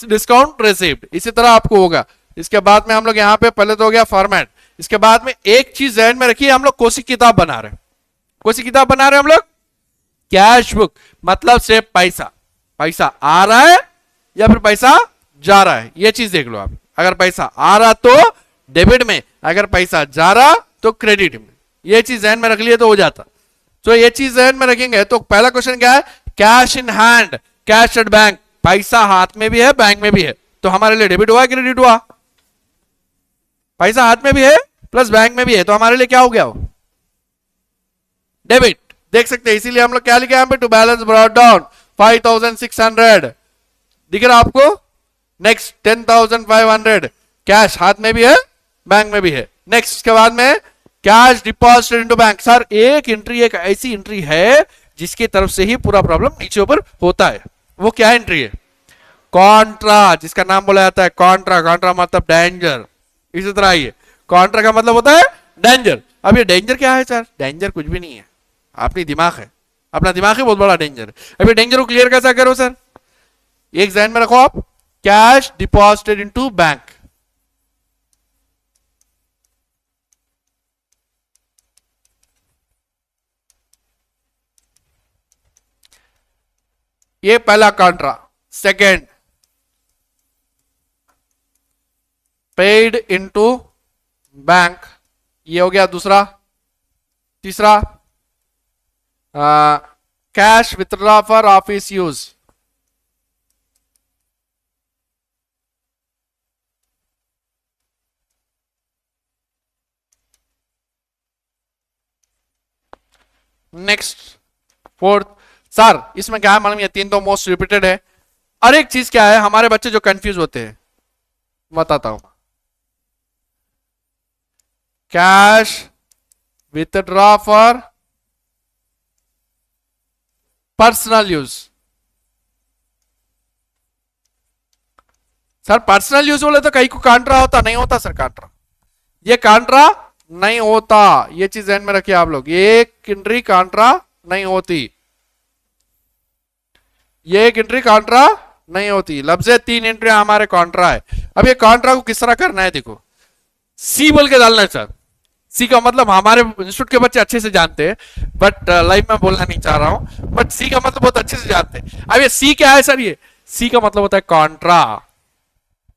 डिस्काउंट रिसीव्ड, इसी तरह आपको होगा। इसके बाद में हम लोग यहाँ पे पहले तो हो गया फॉर्मेट, इसके बाद में एक चीज ध्यान में रखिए, हम लोग कौन सी किताब बना रहे हैं, कौन सी किताब बना रहे हैं हम लोग, कैश बुक, मतलब सिर्फ पैसा, पैसा आ रहा है या फिर पैसा जा रहा है, ये चीज देख लो आप। अगर पैसा आ रहा तो डेबिट में, अगर पैसा जा रहा तो क्रेडिट में, ये चीज ध्यान में रख लिए तो हो जाता। तो ये चीज ध्यान में रखेंगे तो पहला क्वेश्चन क्या है, cash in hand, cash at bank, पैसा हाथ में भी है बैंक में भी है, तो हमारे लिए डेबिट हुआ क्रेडिट हुआ, पैसा हाथ में भी है प्लस बैंक में भी है, तो हमारे लिए क्या हो गया, डेबिट। देख सकते हैं, इसीलिए हम लोग क्या लिखे यहाँ पे, टू बैलेंस ब्रॉट डाउन 5600, दिख रहा आपको। नेक्स्ट 10500, कैश हाथ में भी है बैंक में भी है। नेक्स्ट इसके बाद में cash deposited into bank, sir एक एंट्री, एक ऐसी एंट्री है जिसकी तरफ से ही पूरा प्रॉब्लम नीचे ऊपर होता है, वो क्या एंट्री है, कॉन्ट्रा, जिसका नाम बोला जाता है कॉन्ट्रा, कॉन्ट्रा मतलब डेंजर, इसी तरह ये कॉन्ट्रा का मतलब होता है डेंजर। अब ये डेंजर क्या है सर, डेंजर कुछ भी नहीं है, अपनी दिमाग है, अपना दिमाग ही बहुत बड़ा डेंजर है। अभी डेंजर को क्लियर कैसा करो सर, एक ध्यान में रखो आप, कैश डिपॉजिटेड इनटू बैंक, ये पहला Contra. Second paid into bank, ये हो गया दूसरा। तीसरा cash withdraw for office use, next fourth. Sir इसमें क्या है मालूम, ये तीन तो मोस्ट रिपीटेड है। और एक चीज क्या है, हमारे बच्चे जो कंफ्यूज होते हैं बताता हूं, cash withdraw for personal use, sir personal use बोले तो कहीं को कॉन्ट्रा होता नहीं होता सर, कॉन्ट्रा ये कॉन्ट्रा नहीं होता, ये चीज ध्यान में रखिए आप लोग, ये एंट्री कॉन्ट्रा नहीं होती, ये एक एंट्री कॉन्ट्रा नहीं होती। लफ्ज़ तीन एंट्री हमारे कॉन्ट्रा है। अब ये कॉन्ट्रा को किस तरह करना है, देखो सी बोल के डालना है सर, सी का मतलब हमारे इंस्टीट्यूट के बच्चे अच्छे से जानते हैं, बट लाइव में बोलना नहीं चाह रहा हूं, बट सी का मतलब बहुत अच्छे से जानते हैं। अब ये सी क्या है सर, ये सी का मतलब होता है कॉन्ट्रा,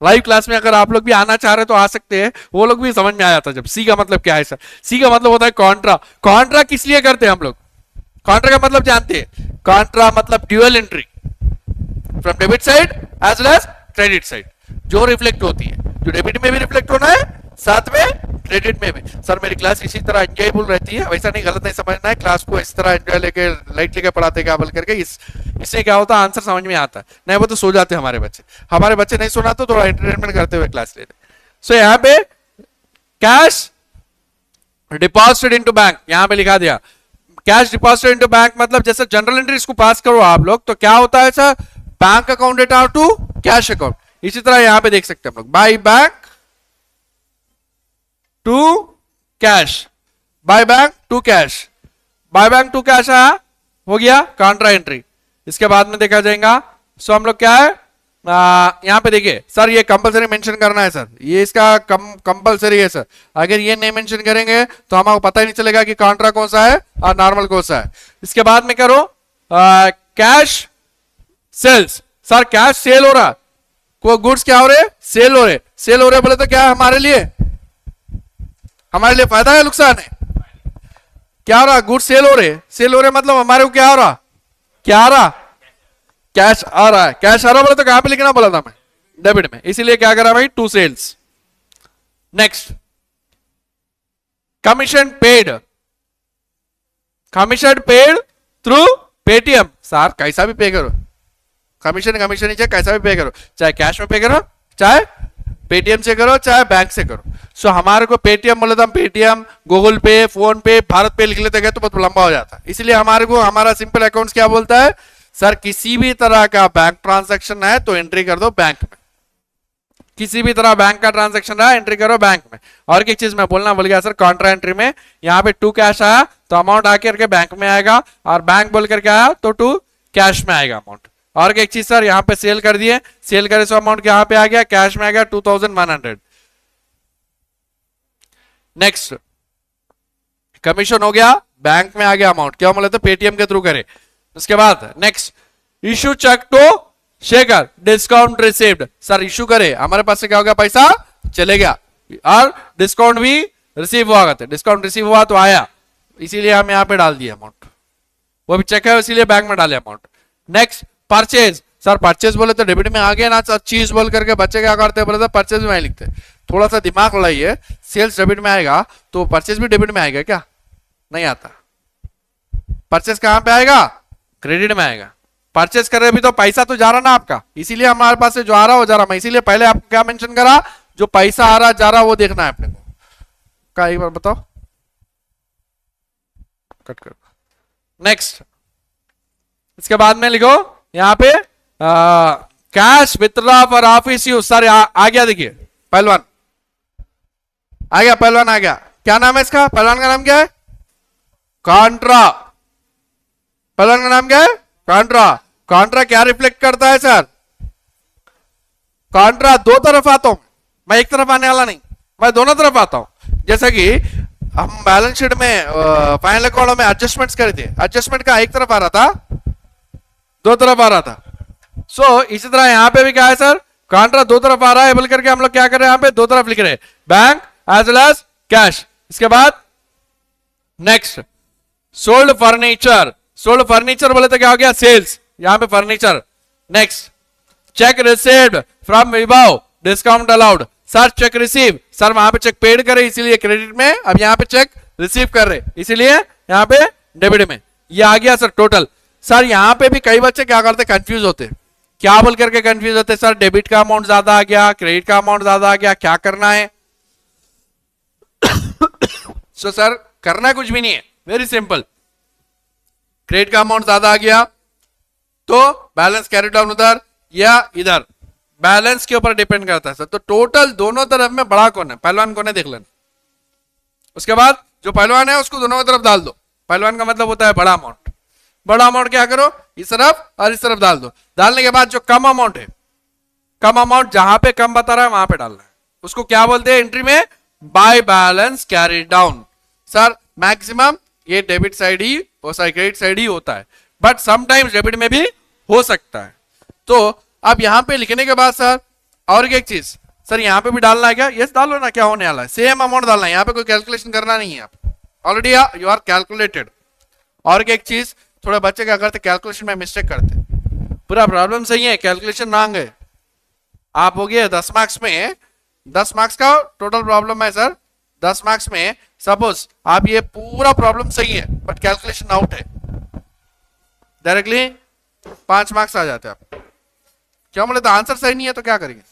लाइव क्लास में अगर आप लोग भी आना चाह रहे तो आ सकते हैं, वो लोग भी समझ में आ जाता जब सी का मतलब क्या है सर। सी का मतलब होता है कॉन्ट्रा। कॉन्ट्रा किस लिए करते हैं हम लोग? कॉन्ट्रा का मतलब जानते हैं? कॉन्ट्रा मतलब dual entry from debit side as well as credit side, जो रिफ्लेक्ट होती है, जो डेबिट में भी रिफ्लेक्ट होना है साथ में क्रेडिट में भी। सर मेरी क्लास इसी तरह एंजॉयबल रहती है, वैसा नहीं, गलत नहीं समझना है, क्लास को इस तरह एंजॉय लेके लाइट लेके पढ़ाते क्या बोल करके, इससे क्या होता है आंसर समझ में आता है। नहीं वो तो सो जाते हमारे बच्चे नहीं सोना तो थोड़ा एंटरटेनमेंट करते हुए क्लास ले रहे। सो यहाँ पे कैश डिपॉजिटेड इनटू बैंक, यहाँ पे लिखा दिया कैश डिपॉजिटेड इनटू बैंक, मतलब जैसे जनरल एंट्री इसको पास करो आप लोग तो क्या होता है sir, bank account data to cash account. इसी तरह यहां पे देख सकते हैं हम लोग by bank to cash, by bank to cash, by bank to cash आया, हो गया कॉन्ट्रा एंट्री। इसके बाद में देखा जाएगा सो हम लोग क्या है यहां पे देखिए सर, ये कंपलसरी मेंशन करना है सर, ये इसका कंपलसरी है सर। अगर ये नहीं मेंशन करेंगे तो हमको पता ही नहीं चलेगा कि कॉन्ट्रा कौन सा है और नॉर्मल कौन सा है। इसके बाद में करो cash sales, sir cash sale हो रहा, कोई गुड्स क्या हो रहे, सेल हो रहे, सेल हो रहे बोले तो क्या है हमारे लिए फायदा है नुकसान है? क्या हो रहा, गुड्स सेल हो रहे, सेल हो रहे मतलब हमारे को क्या हो रहा, क्या आ रहा, कैश आ रहा है। कैश आ रहा बोले तो कहां पे लिखना बोला था मैं, डेबिट में, इसीलिए क्या करा भाई to sales. Next commission paid, commission paid through Paytm, sir कैसा भी पे करो, कमीशन ही चाहे कैसा भी पे करो, चाहे कैश में पे करो, चाहे पेटीएम से करो, चाहे बैंक से करो। सो हमारे को पेटीएम बोले तो हम पेटीएम, गूगल पे, फोन पे, भारत पे लिख लेते गए तो बहुत लंबा हो जाता है, इसलिए हमारे को हमारा सिंपल अकाउंट्स क्या बोलता है सर, किसी भी तरह का बैंक ट्रांजैक्शन है तो एंट्री कर दो बैंक में, किसी भी तरह बैंक का ट्रांजैक्शन रहा एंट्री करो बैंक में। और एक चीज मैं बोलना भूल गया सर, कॉन्ट्रा एंट्री में यहाँ पे टू कैश आया तो अमाउंट आकर के बैंक में आएगा, और बैंक बोल करके आया तो टू कैश में आएगा अमाउंट। और एक चीज सर, यहाँ पे सेल कर दिए, सेल करे सो अमाउंट यहाँ पे आ गया, कैश में आ गया 2100। नेक्स्ट कमीशन हो गया, बैंक में आ गया अमाउंट, क्या बोले तो पेटीएम के थ्रू करे। उसके बाद next issue cheque to Shekhar, discount received, sir issue करे हमारे पास से क्या हो गया, पैसा चले गया, और डिस्काउंट भी रिसीव हुआ, डिस्काउंट रिसीव हुआ तो आया, इसीलिए हम यहाँ पे डाल दिया अमाउंट, वो भी चेक है इसीलिए बैंक में डाले amount. Next purchase, sir purchase बोले तो डेबिट में आ गया ना सर, चीज बोल करके बच्चे क्या करते बोले तो परचेज में लिखते, थोड़ा सा दिमाग लड़ाइए, सेल्स डेबिट में आएगा तो परचेज भी डेबिट में आएगा क्या, नहीं आता। परचेज कहां पे आएगा, क्रेडिट में आएगा, परचेज कर रहे भी तो पैसा तो जा रहा ना आपका, इसीलिए हमारे पास से जो आ रहा वो जा रहा, मैं इसीलिए पहले आपको क्या मेंशन करा, जो पैसा आ रहा जा रहा वो देखना है अपने को। क्या एक बार बताओ, कट कर। नेक्स्ट इसके बाद में लिखो यहाँ पे cash withdraw for office use, sir आ गया, देखिए पहलवान आ गया, पहलवान आ गया, क्या नाम है इसका, पहलवान का नाम क्या है, कॉन्ट्रा, पहलवान का नाम क्या है कॉन्ट्रा। कॉन्ट्रा क्या रिफ्लेक्ट करता है सर, कॉन्ट्रा दो तरफ आता हूं मैं, एक तरफ आने वाला नहीं, मैं दोनों तरफ आता हूं। जैसे कि हम बैलेंस शीट में फाइनल अकाउंट में एडजस्टमेंट्स करे थे, एडजस्टमेंट का एक तरफ आ रहा था, दो तरफ आ रहा था। सो इसी तरह यहां पे भी क्या है सर, कॉन्ट्रा दो तरफ आ रहा है बोल करके हम लोग क्या कर रहे हैं, यहां पे दो तरफ लिख रहे हैं, bank as well as cash. इसके बाद next sold furniture, sold furniture बोले तो क्या हो गया, सेल्स, यहां पे furniture. Next cheque received from Vibhav, discount allowed, sir cheque receive, sir वहां पे चेक पेड करे इसीलिए क्रेडिट में, अब यहां पे चेक रिसीव कर रहे इसीलिए यहां पे डेबिट में, ये आ गया सर टोटल। सर यहां पे भी कई बच्चे क्या करते, कंफ्यूज होते, क्या बोल करके कंफ्यूज होते, सर डेबिट का अमाउंट ज्यादा आ गया, क्रेडिट का अमाउंट ज्यादा आ गया, क्या करना है। सो सर करना कुछ भी नहीं है, वेरी सिंपल, क्रेडिट का अमाउंट ज्यादा आ गया तो बैलेंस कैरी डाउन उधर या इधर, बैलेंस के ऊपर डिपेंड करता है सर। तो टोटल दोनों तरफ में बड़ा कौन है, पहलवान कौन है देख लेना। उसके बाद जो पहलवान है उसको दोनों तरफ डाल दो, पहलवान का मतलब होता है बड़ा अमाउंट, बड़ा अमाउंट क्या करो इस तरफ और इस तरफ डाल दो। डालने के बाद जो कम अमाउंट है, कम अमाउंट जहां पे कम बता रहा है वहां पे डालना है, उसको क्या बोलते हैं एंट्री में, by balance carry down. Sir maximum ये डेबिट साइड ही और क्रेडिट साइड ही होता है, बट समटाइम्स डेबिट में भी हो सकता है। तो अब यहां पे लिखने के बाद सर और एक चीज सर यहाँ पे भी डालना है क्या? यस डालो ना, क्या होने वाला है, सेम अमाउंट डालना है, यहाँ पे कोई कैलकुलेशन करना नहीं है, आप ऑलरेडी यू आर कैलकुलेटेड। और एक चीज, थोड़े बच्चे क्या करते, कैलकुलेशन में मिस्टेक करते, पूरा प्रॉब्लम सही है, कैलकुलेशन रॉन्ग है। आप हो गए 10 मार्क्स में, 10 मार्क्स का टोटल प्रॉब्लम है सर, 10 मार्क्स में सपोज आप ये पूरा प्रॉब्लम सही है बट कैलकुलेशन आउट है, डायरेक्टली 5 मार्क्स आ जाते हैं आप। क्यों बोले? तो आंसर सही नहीं है तो क्या करेंगे?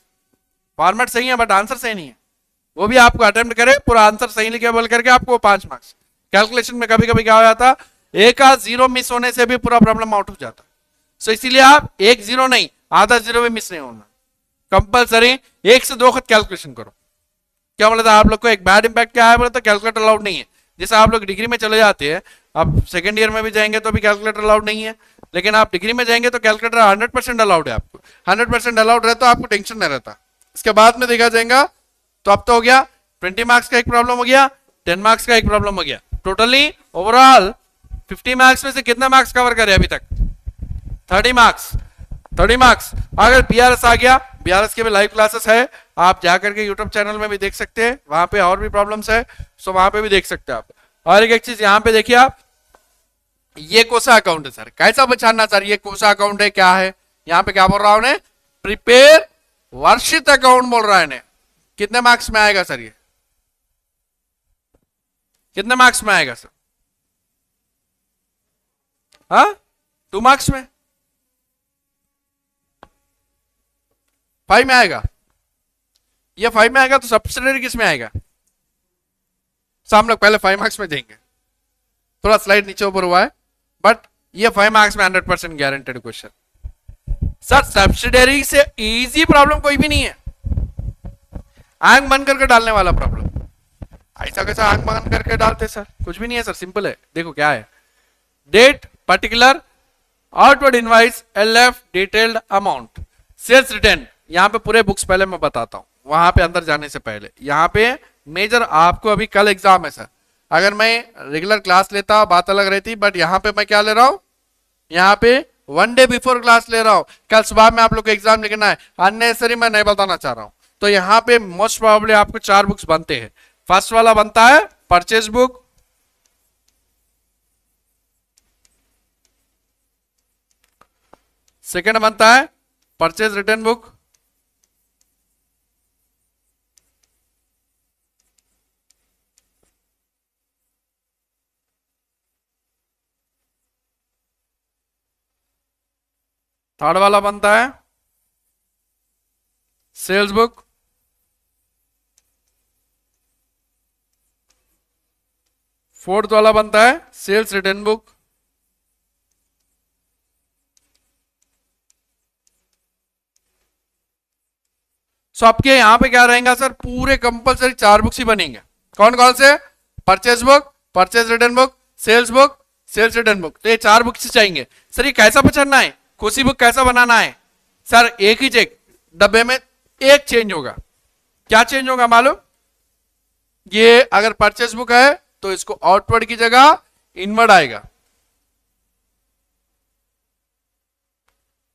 फॉर्मेट सही है बट आंसर सही नहीं है, वो भी आपको अटेम्प्ट करे, पूरा आंसर सही लिखे बोल करके आपको 5 मार्क्स। कैलकुलेशन में कभी कभी क्या हो जाता, एक आध जीरो मिस होने से भी पूरा प्रॉब्लम आउट हो जाता। सो इसीलिए आप एक जीरो नहीं, आधा जीरो भी मिस नहीं होना, कंपलसरी 1 से 2 खत कैलकुलेशन करो। क्या बोला था आप लोग को? एक बैड इंपैक्ट क्या है बोले तो कैलकुलेटर अलाउड नहीं है। जैसे आप लोग डिग्री में चले जाते हैं, आप सेकंड ईयर में भी जाएंगे तो भी कैलकुलेटर अलाउड नहीं है, लेकिन आप डिग्री में जाएंगे तो कैलकुलेटर 100% अलाउड है आपको। 100% अलाउड रहता तो आपको टेंशन नहीं रहता। इसके बाद में देखा जाएगा तो अब तो हो गया 20 मार्क्स का एक प्रॉब्लम हो गया, 10 मार्क्स का एक प्रॉब्लम हो गया, टोटली ओवरऑल 50 मार्क्स में से कितने मार्क्स कवर करे अभी तक? 30 मार्क्स। 30 मार्क्स। अगर बीआरएस आ गया, बीआरएस के भी लाइव क्लासेस है, आप जाकर के यूट्यूब चैनल में भी देख सकते हैं, वहां पे और भी प्रॉब्लम्स है, सो वहां पे भी देख सकते हैं आप। और एक चीज यहाँ पे देखिए आप, ये कोसा अकाउंट है सर, कैसा पहचानना सर ये कोसा अकाउंट है क्या है? यहाँ पे क्या बोल रहा हूं, प्रिपेयर वार्षिक अकाउंट बोल रहा है। कितने मार्क्स में आएगा सर ये? कितने मार्क्स में आएगा सर? हाँ 2 मार्क्स में, 5 में आएगा। ये 5 में आएगा तो सब्सिडरी किस में आएगा? हम लोग पहले 5 मार्क्स में देंगे, थोड़ा स्लाइड नीचे ऊपर हुआ है, बट ये 5 मार्क्स में 100% गारंटेड क्वेश्चन। सर सब्सिडरी से इजी प्रॉब्लम कोई भी नहीं है, आंख बंद करके डालने वाला प्रॉब्लम। ऐसा कैसा आंख बंद करके डालते सर? कुछ भी नहीं है सर, सिंपल है। देखो क्या है, date particular outward invoice LF detailed amount sales return. यहाँ पे पूरे बुक्स पहले मैं बताता हूँ, वहां पे अंदर जाने से पहले यहाँ पे मेजर आपको अभी कल एग्जाम है सर। अगर मैं रेगुलर क्लास लेता बात अलग रहती, बट यहाँ पे मैं क्या ले रहा हूँ, यहाँ पे 1 डे बिफोर क्लास ले रहा हूँ। कल सुबह में आप लोग को एग्जाम लिखना है, अननेसेसरी मैं नहीं बताना चाह रहा हूँ। तो यहाँ पे मोस्ट प्रोबेबली आपको 4 बुक्स बनते हैं। फर्स्ट वाला बनता है परचेज बुक, सेकंड बनता है परचेज रिटर्न बुक, थर्ड वाला बनता है सेल्स बुक, फोर्थ वाला बनता है सेल्स रिटर्न बुक, सो आपके यहां पे क्या रहेगा सर, पूरे कंपलसरी 4 बुक्स ही बनेंगे। कौन कौन से? Purchase book, purchase return book, sales book, sales return book. तो ये 4 बुक्स चाहिए सर। ये कैसा पहचानना है, कोसी बुक कैसा बनाना है सर? एक ही चेक, डब्बे में एक चेंज होगा। क्या चेंज होगा मालूम? ये अगर परचेज बुक है तो इसको आउटवर्ड की जगह इनवर्ड आएगा,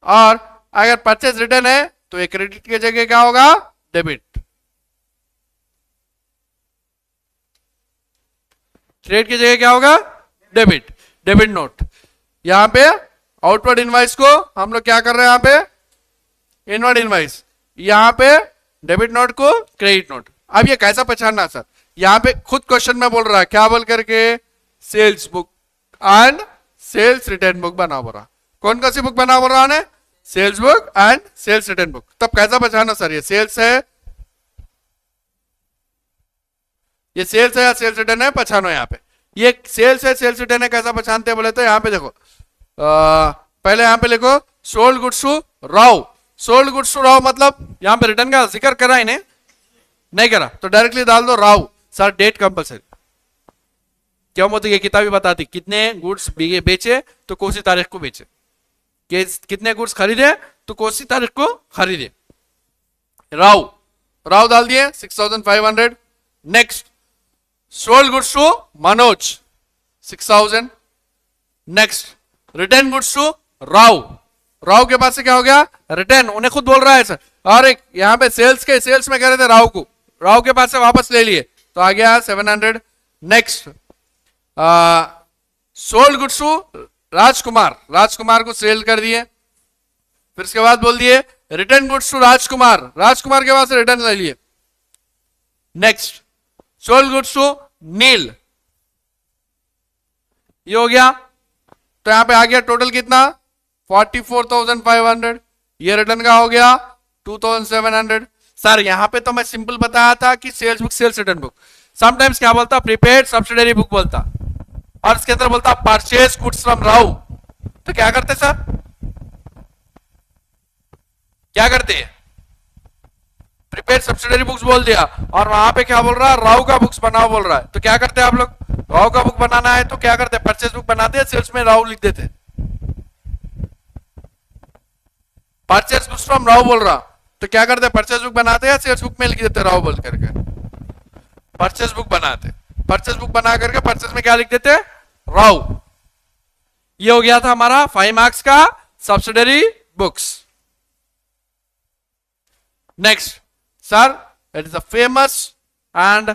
और अगर परचेज रिटर्न है तो एक क्रेडिट की जगह क्या होगा? डेबिट। क्रेडिट की जगह क्या होगा? Debit, debit note. यहां पे आउटवर्ड इनवाइस को हम लोग क्या कर रहे हैं, यहां पे इनवर्ड इनवाइस, यहां पे डेबिट नोट को क्रेडिट नोट। अब ये कैसा पहचानना सर? यहां पे खुद क्वेश्चन में बोल रहा है, क्या बोल करके? Sales book and sales return book बना बोल रहा। कौन कौन सी बुक बना बोल रहा है? Sales book and sales return book. तब कैसा पहचानना सर? ये सेल्स है, ये सेल्स है या सेल्स रिटर्न है, पहचानो। यहाँ पे ये सेल्स है, सेल्स रिटर्न है, कैसा पहचानते हैं बोले तो यहाँ पे देखो, पहले यहाँ पे लिखो sold goods to Rao. Sold goods to Rao मतलब यहाँ पे रिटर्न का जिक्र करा इन्हें नहीं करा, तो डायरेक्टली डाल दो राव। सर डेट कंपलसरी, क्यों होती है? किताबी बताती कितने गुड्स बेचे तो कौन सी तारीख को बेचे, कितने गुड्स खरीदे तो कौन सी तारीख को खरीदे। राव, राव डाल दिए 6500। Next sold goods to Manoj 6000। Next return goods to Rao Rao के पास से क्या हो गया, रिटर्न, उन्हें खुद बोल रहा है सर। और एक यहाँ पे सेल्स में कह रहे थे राव को, राव के पास से वापस ले लिए तो आ गया 700। नेक्स्ट सोल्ड गुड्स टू राजकुमार, राजकुमार को सेल कर दिए। फिर उसके बाद बोल दिए रिटर्न गुड्स टू राजकुमार, राजकुमार के पास से रिटर्न ले लिए। नेक्स्ट सोल्ड गुड्स टू नील, ये हो गया। तो यहां पे आ गया टोटल कितना 44,500, ये रिटर्न का हो गया 2,700। सर यहां पे तो मैं सिंपल बताया था कि sales book sales return book, sometimes क्या बोलता प्रीपेड सब्सिडरी बुक बोलता, और इसके अंदर बोलता परचेज गुड्स फ्रॉम राव। तो क्या करते सर, क्या करते हैं, प्रीपेड सब्सिडरी बुक्स बोल दिया, और वहां पे क्या बोल रहा है राव का बुक्स बनाओ बोल रहा है। तो क्या करते हैं आप लोग, राव का बुक बनाना है तो क्या करते हैं, परचेज बुक बनाते हैं, सेल्स में राव लिख देते हैं। परचेज बुक्स फ्रॉम राव बोल रहा तो क्या करते हैं, परचेज बुक बनाते हैं, सेल्स बुक में लिख देते राव बोल करके, परचेज बुक बनाते, परचेज बुक बना करके परचेज में क्या लिख देते राव। ये हो गया था हमारा 5 मार्क्स का subsidiary books. Next sir, it is a famous and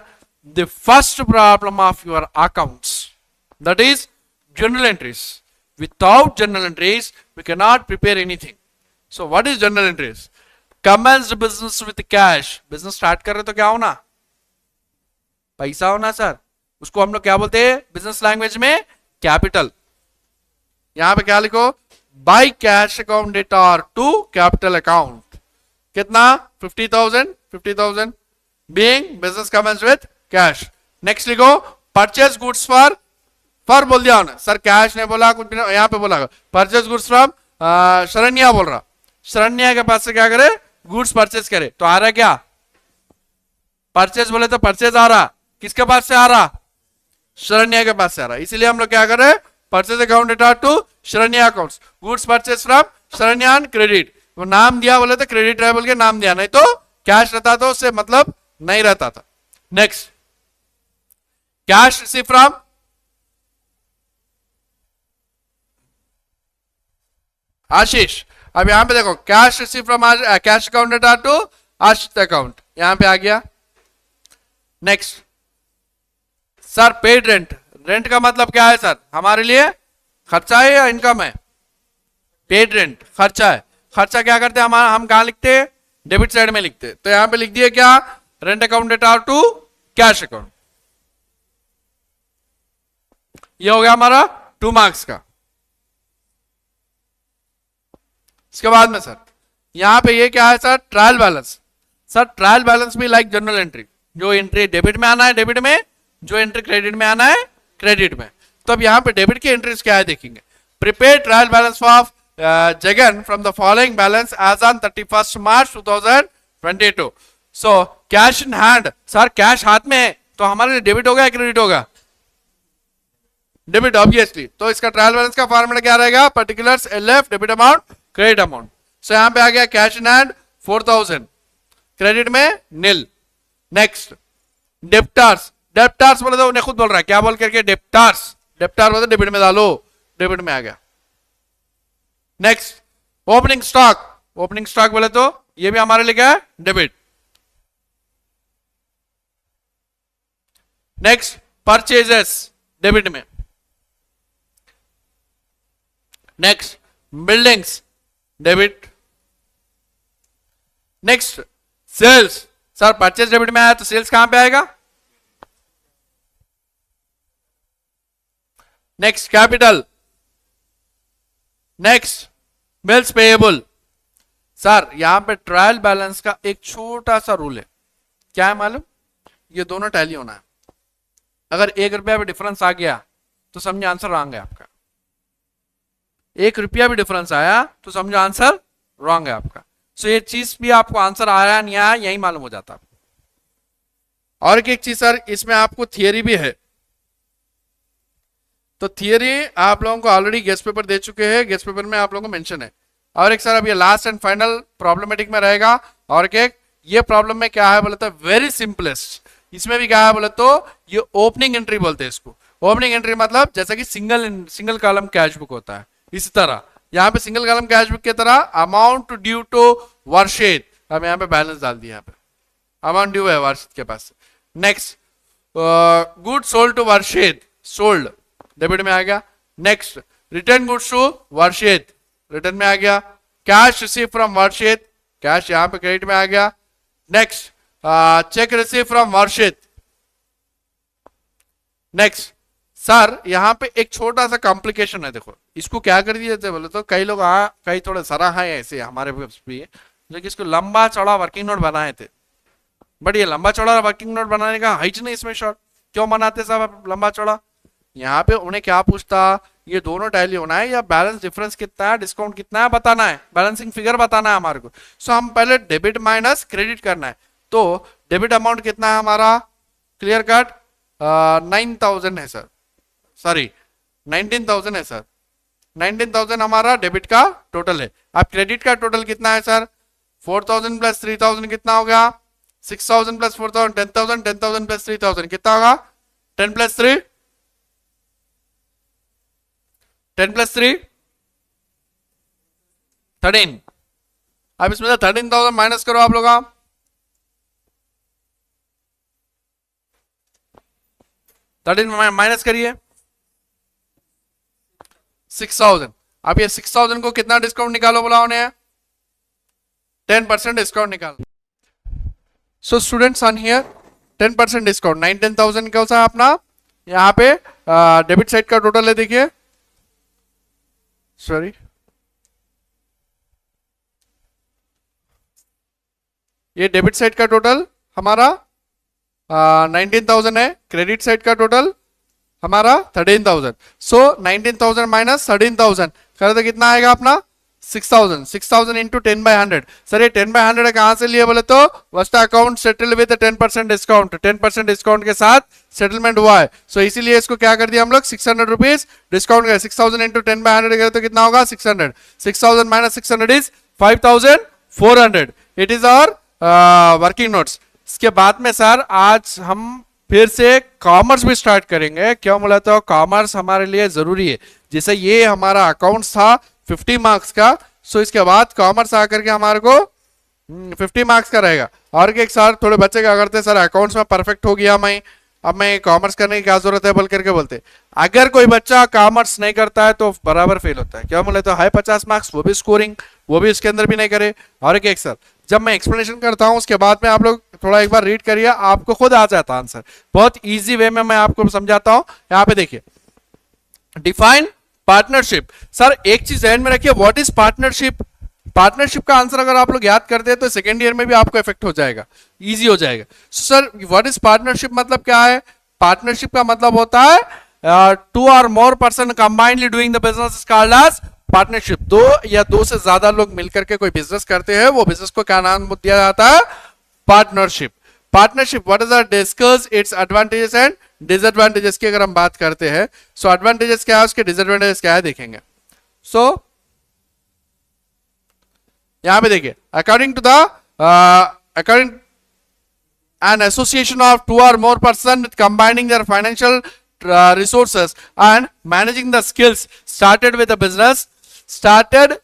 the first problem of your accounts, that is journal entries. Without journal entries we cannot prepare anything. So what is journal entries? Commence business with cash, business start कर रहे तो क्या होना, पैसा होना sir, उसको हम लोग क्या बोलते हैं बिजनेस लैंग्वेज में, कैपिटल। यहां पे क्या लिखो, by cash account data to capital account, कितना 50,000 being business commence with cash. Next लिखो परचेज गुड्स फॉर बोल दिया उन्हें सर, कैश नहीं बोला कुछ भी नहीं, यहां पे बोला परचेज गुड्स फ्रॉम शरण्या बोल रहा, शरण्या के पास से क्या करे गुड्स परचेज करे, तो आ रहा क्या परचेज बोले तो परचेज आ रहा, किसके पास से आ रहा, शरण्या के पास से आ रहा, इसीलिए हम लोग क्या करें purchase account data to Sharanya accounts, goods purchase from Sharanya credit. वो नाम दिया बोले तो क्रेडिट है बोल के नाम दिया, नहीं तो कैश रहता तो उससे मतलब नहीं रहता था। Next cash receive from, Ashish, अब यहां पे देखो cash receive from cash account data to Ashish account, यहां पे आ गया। Next sir paid rent, rent का मतलब क्या है सर, हमारे लिए खर्चा है या इनकम है, पेड रेंट खर्चा है, खर्चा क्या करते हैं हम कहां लिखते हैं, डेबिट साइड में लिखते हैं, तो यहां पे लिख दिए क्या rent account data to cash account, ये हो गया हमारा 2 मार्क्स का। इसके बाद में सर यहां पे ये क्या है sir, trial balance, sir trial balance भी लाइक जनरल एंट्री, जो एंट्री डेबिट में आना है डेबिट में, जो एंट्री क्रेडिट में आना है क्रेडिट में। तो अब यहां पे डेबिट की एंट्रीज क्या है देखेंगे, prepare trial balance of Jagan from the following balance as on 31 March 2022। So cash in hand, sir cash हाथ में है तो हमारे लिए डेबिट होगा या क्रेडिट होगा, डेबिट ऑब्वियसली। तो इसका ट्रायल बैलेंस का फॉर्मूला क्या रहेगा, particulars LF debit amount credit amount. So यहां पे आ गया कैश इन हैंड 4,000, क्रेडिट में नील। नेक्स्ट डेप्टार्स, डेप्टार्स बोले तो उन्हें खुद बोल रहा है क्या बोल करके, डेप्टार्स, डेप्टार बोले डेबिट में डालो, डेबिट में आ गया। Next opening stock, opening stock बोले तो ये भी हमारे लिए क्या है, डेबिट। नेक्स्ट परचेजेस डेबिट में। Next buildings debit. Next sales, sir purchase debit में आया तो सेल्स कहां पे आएगा, next capital. Next bills payable. Sir यहां पे ट्रायल बैलेंस का एक छोटा सा रूल है, क्या है मालूम, ये दोनों टैली होना है, अगर 1 रुपया भी डिफरेंस आ गया तो समझो आंसर रॉन्ग है आपका, 1 रुपया भी डिफरेंस आया तो समझो आंसर रॉन्ग है आपका। सो ये चीज भी आपको आंसर आया नहीं आया यही मालूम हो जाता। और एक चीज सर इसमें आपको थियरी भी है, तो थियरी आप लोगों को ऑलरेडी गेस्ट पेपर दे चुके हैं, गेस्ट पेपर में आप लोगों को मेंशन है। और एक सर अब ये लास्ट एंड फाइनल प्रॉब्लमेटिक में रहेगा। और एक ये प्रॉब्लम में क्या है बोले तो वेरी सिंपलेस्ट, इसमें भी क्या है बोले तो ये ओपनिंग एंट्री बोलते हैं इसको। ओपनिंग एंट्री मतलब जैसा कि सिंगल कॉलम कैश बुक होता है, इसी तरह यहाँ पे सिंगल कॉलम कैश बुक की तरह अमाउंट ड्यू टू वर्षित, हम यहाँ पे बैलेंस डाल दिया, यहाँ पे अमाउंट ड्यू है वर्षित के पास। Next good sold to Varshit, sold debit में आ गया। Next return goods to Varshit, return में आ गया। Cash receive from Varshit, cash यहाँ पे क्रेडिट में आ गया। Next cheque receive from Varshit. Next sir यहाँ पे एक छोटा सा कॉम्प्लिकेशन है, देखो इसको क्या कर दिया जाए बोले तो कई लोग कई थोड़े सराहा है ऐसे हमारे भी है जो कि इसको लंबा चौड़ा वर्किंग नोट बनाए थे, बट ये लंबा चौड़ा वर्किंग नोट बनाने का है नहीं इसमें शॉर्ट, क्यों बनाते साहब लंबा चौड़ा? यहाँ पे उन्हें क्या पूछता, ये दोनों टैली होना है या बैलेंस डिफरेंस कितना है, डिस्काउंट कितना है बताना है, बैलेंसिंग फिगर बताना है हमारे को। सो हम पहले डेबिट माइनस क्रेडिट करना है, तो डेबिट अमाउंट कितना है हमारा, क्लियर कट 9,000 है सर, सॉरी 19,000 है सर, 19,000 हमारा डेबिट का टोटल है। अब क्रेडिट का टोटल कितना है सर, 4,000 प्लस 3,000 कितना हो गया, 6,000 प्लस 4,000 10,000, 10,000 प्लस 3,000 कितना होगा, 10 प्लस 3 10 प्लस 3 13। अब इसमें 13,000 माइनस करो आप लोग, 13 माइनस करिए 6,000। अब ये 6,000 को कितना डिस्काउंट निकालो बोला उन्हें, 10% डिस्काउंट निकालो। So students on here 10% discount 19,000 क्या होता है अपना, यहाँ पे डेबिट साइड का टोटल है, देखिए सॉरी ये डेबिट साइड का टोटल हमारा 19,000 है, क्रेडिट साइड का टोटल हमारा 13,000। सो 19,000 माइनस 13,000 कर तो कितना आएगा अपना 6,000, 6,000 इंटू 10/100। सर ये 10/100 कहां से लिए बोले तो first account settle with 10% discount, 10% discount के साथ सेटलमेंट हुआ है। सो इसीलिए इसको क्या कर दिया हम लोग 600 रुपीज डिस्काउंट कर, 6,000 इंटू 10/100 करे तो कितना होगा 600, 6,000 minus 600 is 5,400। It is our working notes. इसके बाद में सर आज हम फिर से कॉमर्स भी स्टार्ट करेंगे, क्यों बोला तो कॉमर्स हमारे लिए जरूरी है। जैसे ये हमारा अकाउंट्स था 50 मार्क्स का, सो इसके बाद कॉमर्स आकर के हमारे को 50 मार्क्स का रहेगा। और एक सर थोड़े बच्चे क्या करते हैं, सर अकाउंट्स में परफेक्ट हो गया मैं, अब मैं कॉमर्स करने की क्या जरूरत है बोल करके बोलते। अगर कोई बच्चा कॉमर्स नहीं करता है तो बराबर फेल होता है, क्या बोले तो हाई 50 मार्क्स, वो भी स्कोरिंग, वो भी उसके अंदर भी नहीं करे। और एक सर जब मैं एक्सप्लेनेशन करता हूं उसके बाद में आप लोग थोड़ा एक बार रीड करिए, आपको खुद आ जाता आंसर, बहुत इजी वे में मैं आपको समझाता हूं। यहाँ पे देखिए डिफाइन पार्टनरशिप। सर एक चीज ध्यान में रखिए, व्हाट इज पार्टनरशिप। पार्टनरशिप का आंसर अगर आप लोग याद करते हैं तो सेकेंड ईयर में भी आपको इफेक्ट हो जाएगा, इजी हो जाएगा। सर व्हाट इज पार्टनरशिप मतलब क्या है, पार्टनरशिप का मतलब होता है टू और more person combinedly doing the business is called as partnership. दो या दो से ज्यादा लोग मिलकर के कोई बिजनेस करते हैं, वो बिजनेस को क्या नाम दिया जाता है, partnership. Partnership what is discuss its advantages and disadvantages की अगर हम बात करते हैं, सो एडवांटेजेस क्या है, उसके डिसएडवांटेजेस क्या है देखेंगे। सो यहां पे देखिए according to the according an association of two or more person with combining their financial resources and managing the skills started with a business, started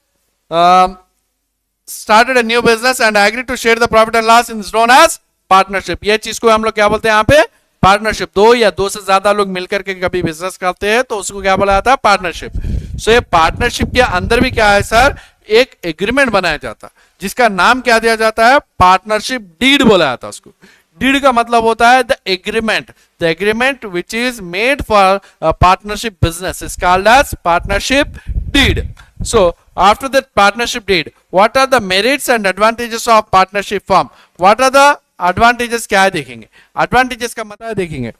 a new business and agreed to share the profit and loss is known as partnership। ये चीज को हम लोग क्या बोलते हैं यहाँ पे, पार्टनरशिप। दो या दो से ज्यादा लोग मिलकर के कभी बिजनेस करते हैं तो उसको क्या बोला जाता है, पार्टनरशिप। सो ये पार्टनरशिप के अंदर भी क्या है सर, एक एग्रीमेंट बनाया जाता है जिसका नाम क्या दिया जाता है, पार्टनरशिप डीड बोला जाता है उसको। डीड का मतलब होता है the agreement which is made for partnership business is called as partnership deed. So after that partnership deed what are the merits and advantages of partnership form. What are the advantages क्या है देखेंगे, advantages का मतलब देखेंगे,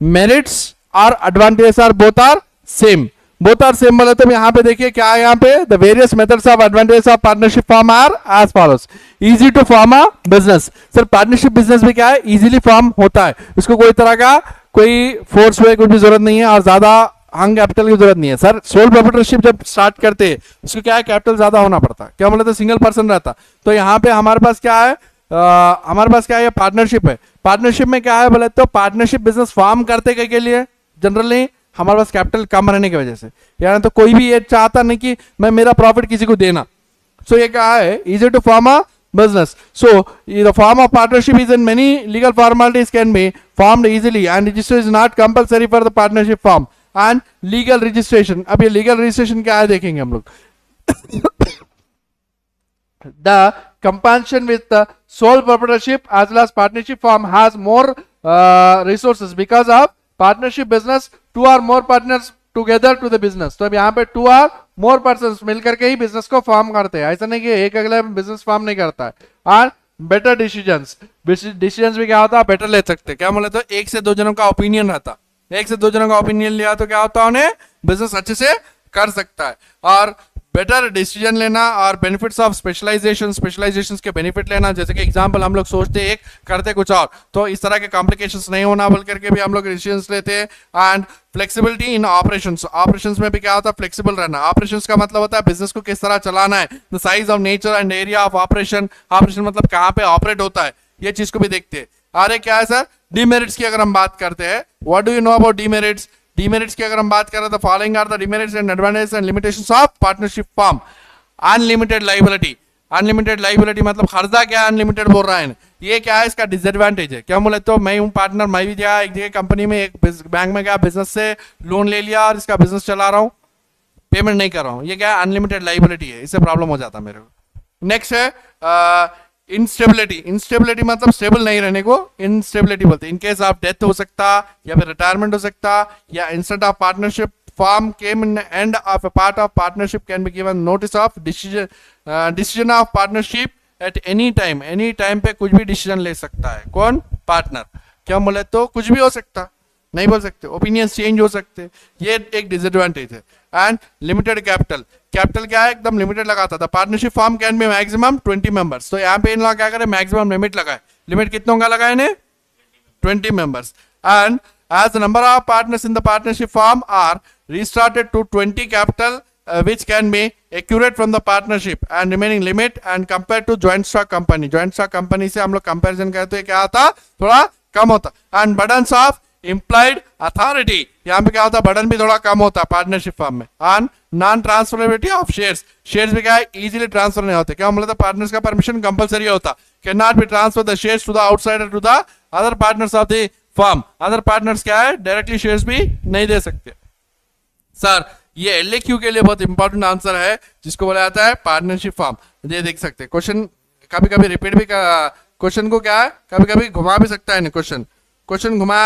merits और advantages are both are same, both are same बोले तो यहाँ पे देखिए क्या है, यहाँ पे the various methods of advantages of partnership form are as follows. Easy to form a business. Sir partnership business में क्या है, इजीली फॉर्म होता है, इसको कोई तरह का कोई फोर्स वे कुछ भी जरूरत नहीं है और ज्यादा हंग कैपिटल की जरूरत नहीं है। सर सोल प्रोप्राइटरशिप जब स्टार्ट करते हैं उसको क्या है, कैपिटल ज्यादा होना पड़ता है, क्या बोले तो सिंगल पर्सन रहता। तो यहाँ पे हमारे पास क्या है, हमारे पास क्या है, पार्टनरशिप है। पार्टनरशिप में क्या है बोले तो पार्टनरशिप बिजनेस फॉर्म करते के लिए जनरली हमारे पास कैपिटल कम रहने की वजह से, यानी तो कोई भी ये चाहता नहीं कि मैं मेरा प्रॉफिट किसी को देना। सो ये क्या है, easy to form a business. So the form of partnership is in many legal formalities can be formed easily and registration is not compulsory for the partnership form and legal registration. अब ये legal registration क्या है देखेंगे हम लोग। The compulsion with the sole proprietorship as well as partnership form has more resources because of partnership business, two or more partners together to the business. तो अब यहाँ पे two or more persons मिलकर के ही बिजनेस को form करते हैं, ऐसा नहीं कि एक अगले बिजनेस फॉर्म नहीं करता है। और बेटर डिसीजंस भी क्या होता है, बेटर ले सकते हैं। क्या बोले तो एक से दो जनों का ओपिनियन रहता, एक से दो जनों का ओपिनियन लिया तो क्या होता है, उन्हें बिजनेस अच्छे से कर सकता है। और बेटर डिसीजन लेना और बेनिफिट्स ऑफ स्पेशलाइजेशन के बेनिफिट लेना, जैसे कि एग्जांपल हम लोग सोचते एक करते कुछ और, तो इस तरह के कॉम्प्लिकेशंस नहीं होना बोल करके भी हम लोग डिसीजंस लेते हैं। एंड फ्लेक्सिबिलिटी इन ऑपरेशंस में भी क्या होता है, फ्लेक्सिबल रहना। ऑपरेशंस का मतलब होता है बिजनेस को किस तरह चलाना है, the size of nature and area of operation मतलब कहाँ पे ऑपरेट होता है, ये चीज को भी देखते हैं। अरे क्या है सर, डीमेरिट्स की अगर हम बात करते हैं, what do you know about demerits? Demerits की अगर हम बात करें तो following are the demerits and advantages and limitations of partnership form. Unlimited liability मतलब खर्चा क्या अनलिमिटेड बोल रहा है, ये क्या है, इसका डिसएडवांटेज है। क्या बोले तो मैं हूँ पार्टनर, मैं भी गया एक जगह कंपनी में, एक बैंक में गया, बिजनेस से लोन ले लिया और इसका बिजनेस चला रहा हूँ, पेमेंट नहीं कर रहा हूँ, ये क्या है, अनलिमिटेड लाइबिलिटी है, इससे प्रॉब्लम हो जाता है मेरे को। नेक्स्ट है इंस्टेबिलिटी मतलब स्टेबल नहीं रहने को इंस्टेबिलिटी बोलते हैं। इन केस ऑफ डेथ हो सकता, या फिर रिटायरमेंट हो सकता, या instead of partnership form came in the end of a part of partnership can be given notice of decision of partnership at any time पे कुछ भी डिसीजन ले सकता है कौन, पार्टनर। क्या बोले तो कुछ भी हो सकता, नहीं बोल सकते, ओपिनियंस चेंज हो सकते, ये एक डिसएडवांटेज है। एंड लिमिटेड कैपिटल क्या है, एकदम लिमिटेड लगाता था। Partnership form can be maximum 20 members, तो यहाँ पे इन लोग क्या करें, मैक्सिमम लिमिट लगाए। लिमिट कितनों का लगाए ने, 20 members. And as the number of partners in the partnership firm are restarted to 20 capital which can be accurate from the partnership and remaining limit and compared to joint stock company से हम लोग comparison करते हैं, क्या आता, थोड़ा कम होता। and burdens of implied authority, यहाँ पे क्या होता, बर्डन भी थोड़ा कम होता पार्टनरशिप फर्म में। and non transferability of shares भी क्या है, इजीली ट्रांसफर नहीं होते। क्या मतलब पार्टनर्स का परमिशन कंपलसरी होता, can not be transfer the shares to the outsider to the other partners of the firm. Other partners क्या है, डायरेक्टली शेयर्स भी नहीं दे सकते। सर ये एलएक्यू के लिए बहुत इंपॉर्टेंट आंसर है, जिसको बोला जाता है पार्टनरशिप फर्म। ये देख सकते हैं क्वेश्चन कभी कभी रिपीट भी, क्वेश्चन को क्या है कभी कभी घुमा भी सकता है, क्वेश्चन घुमा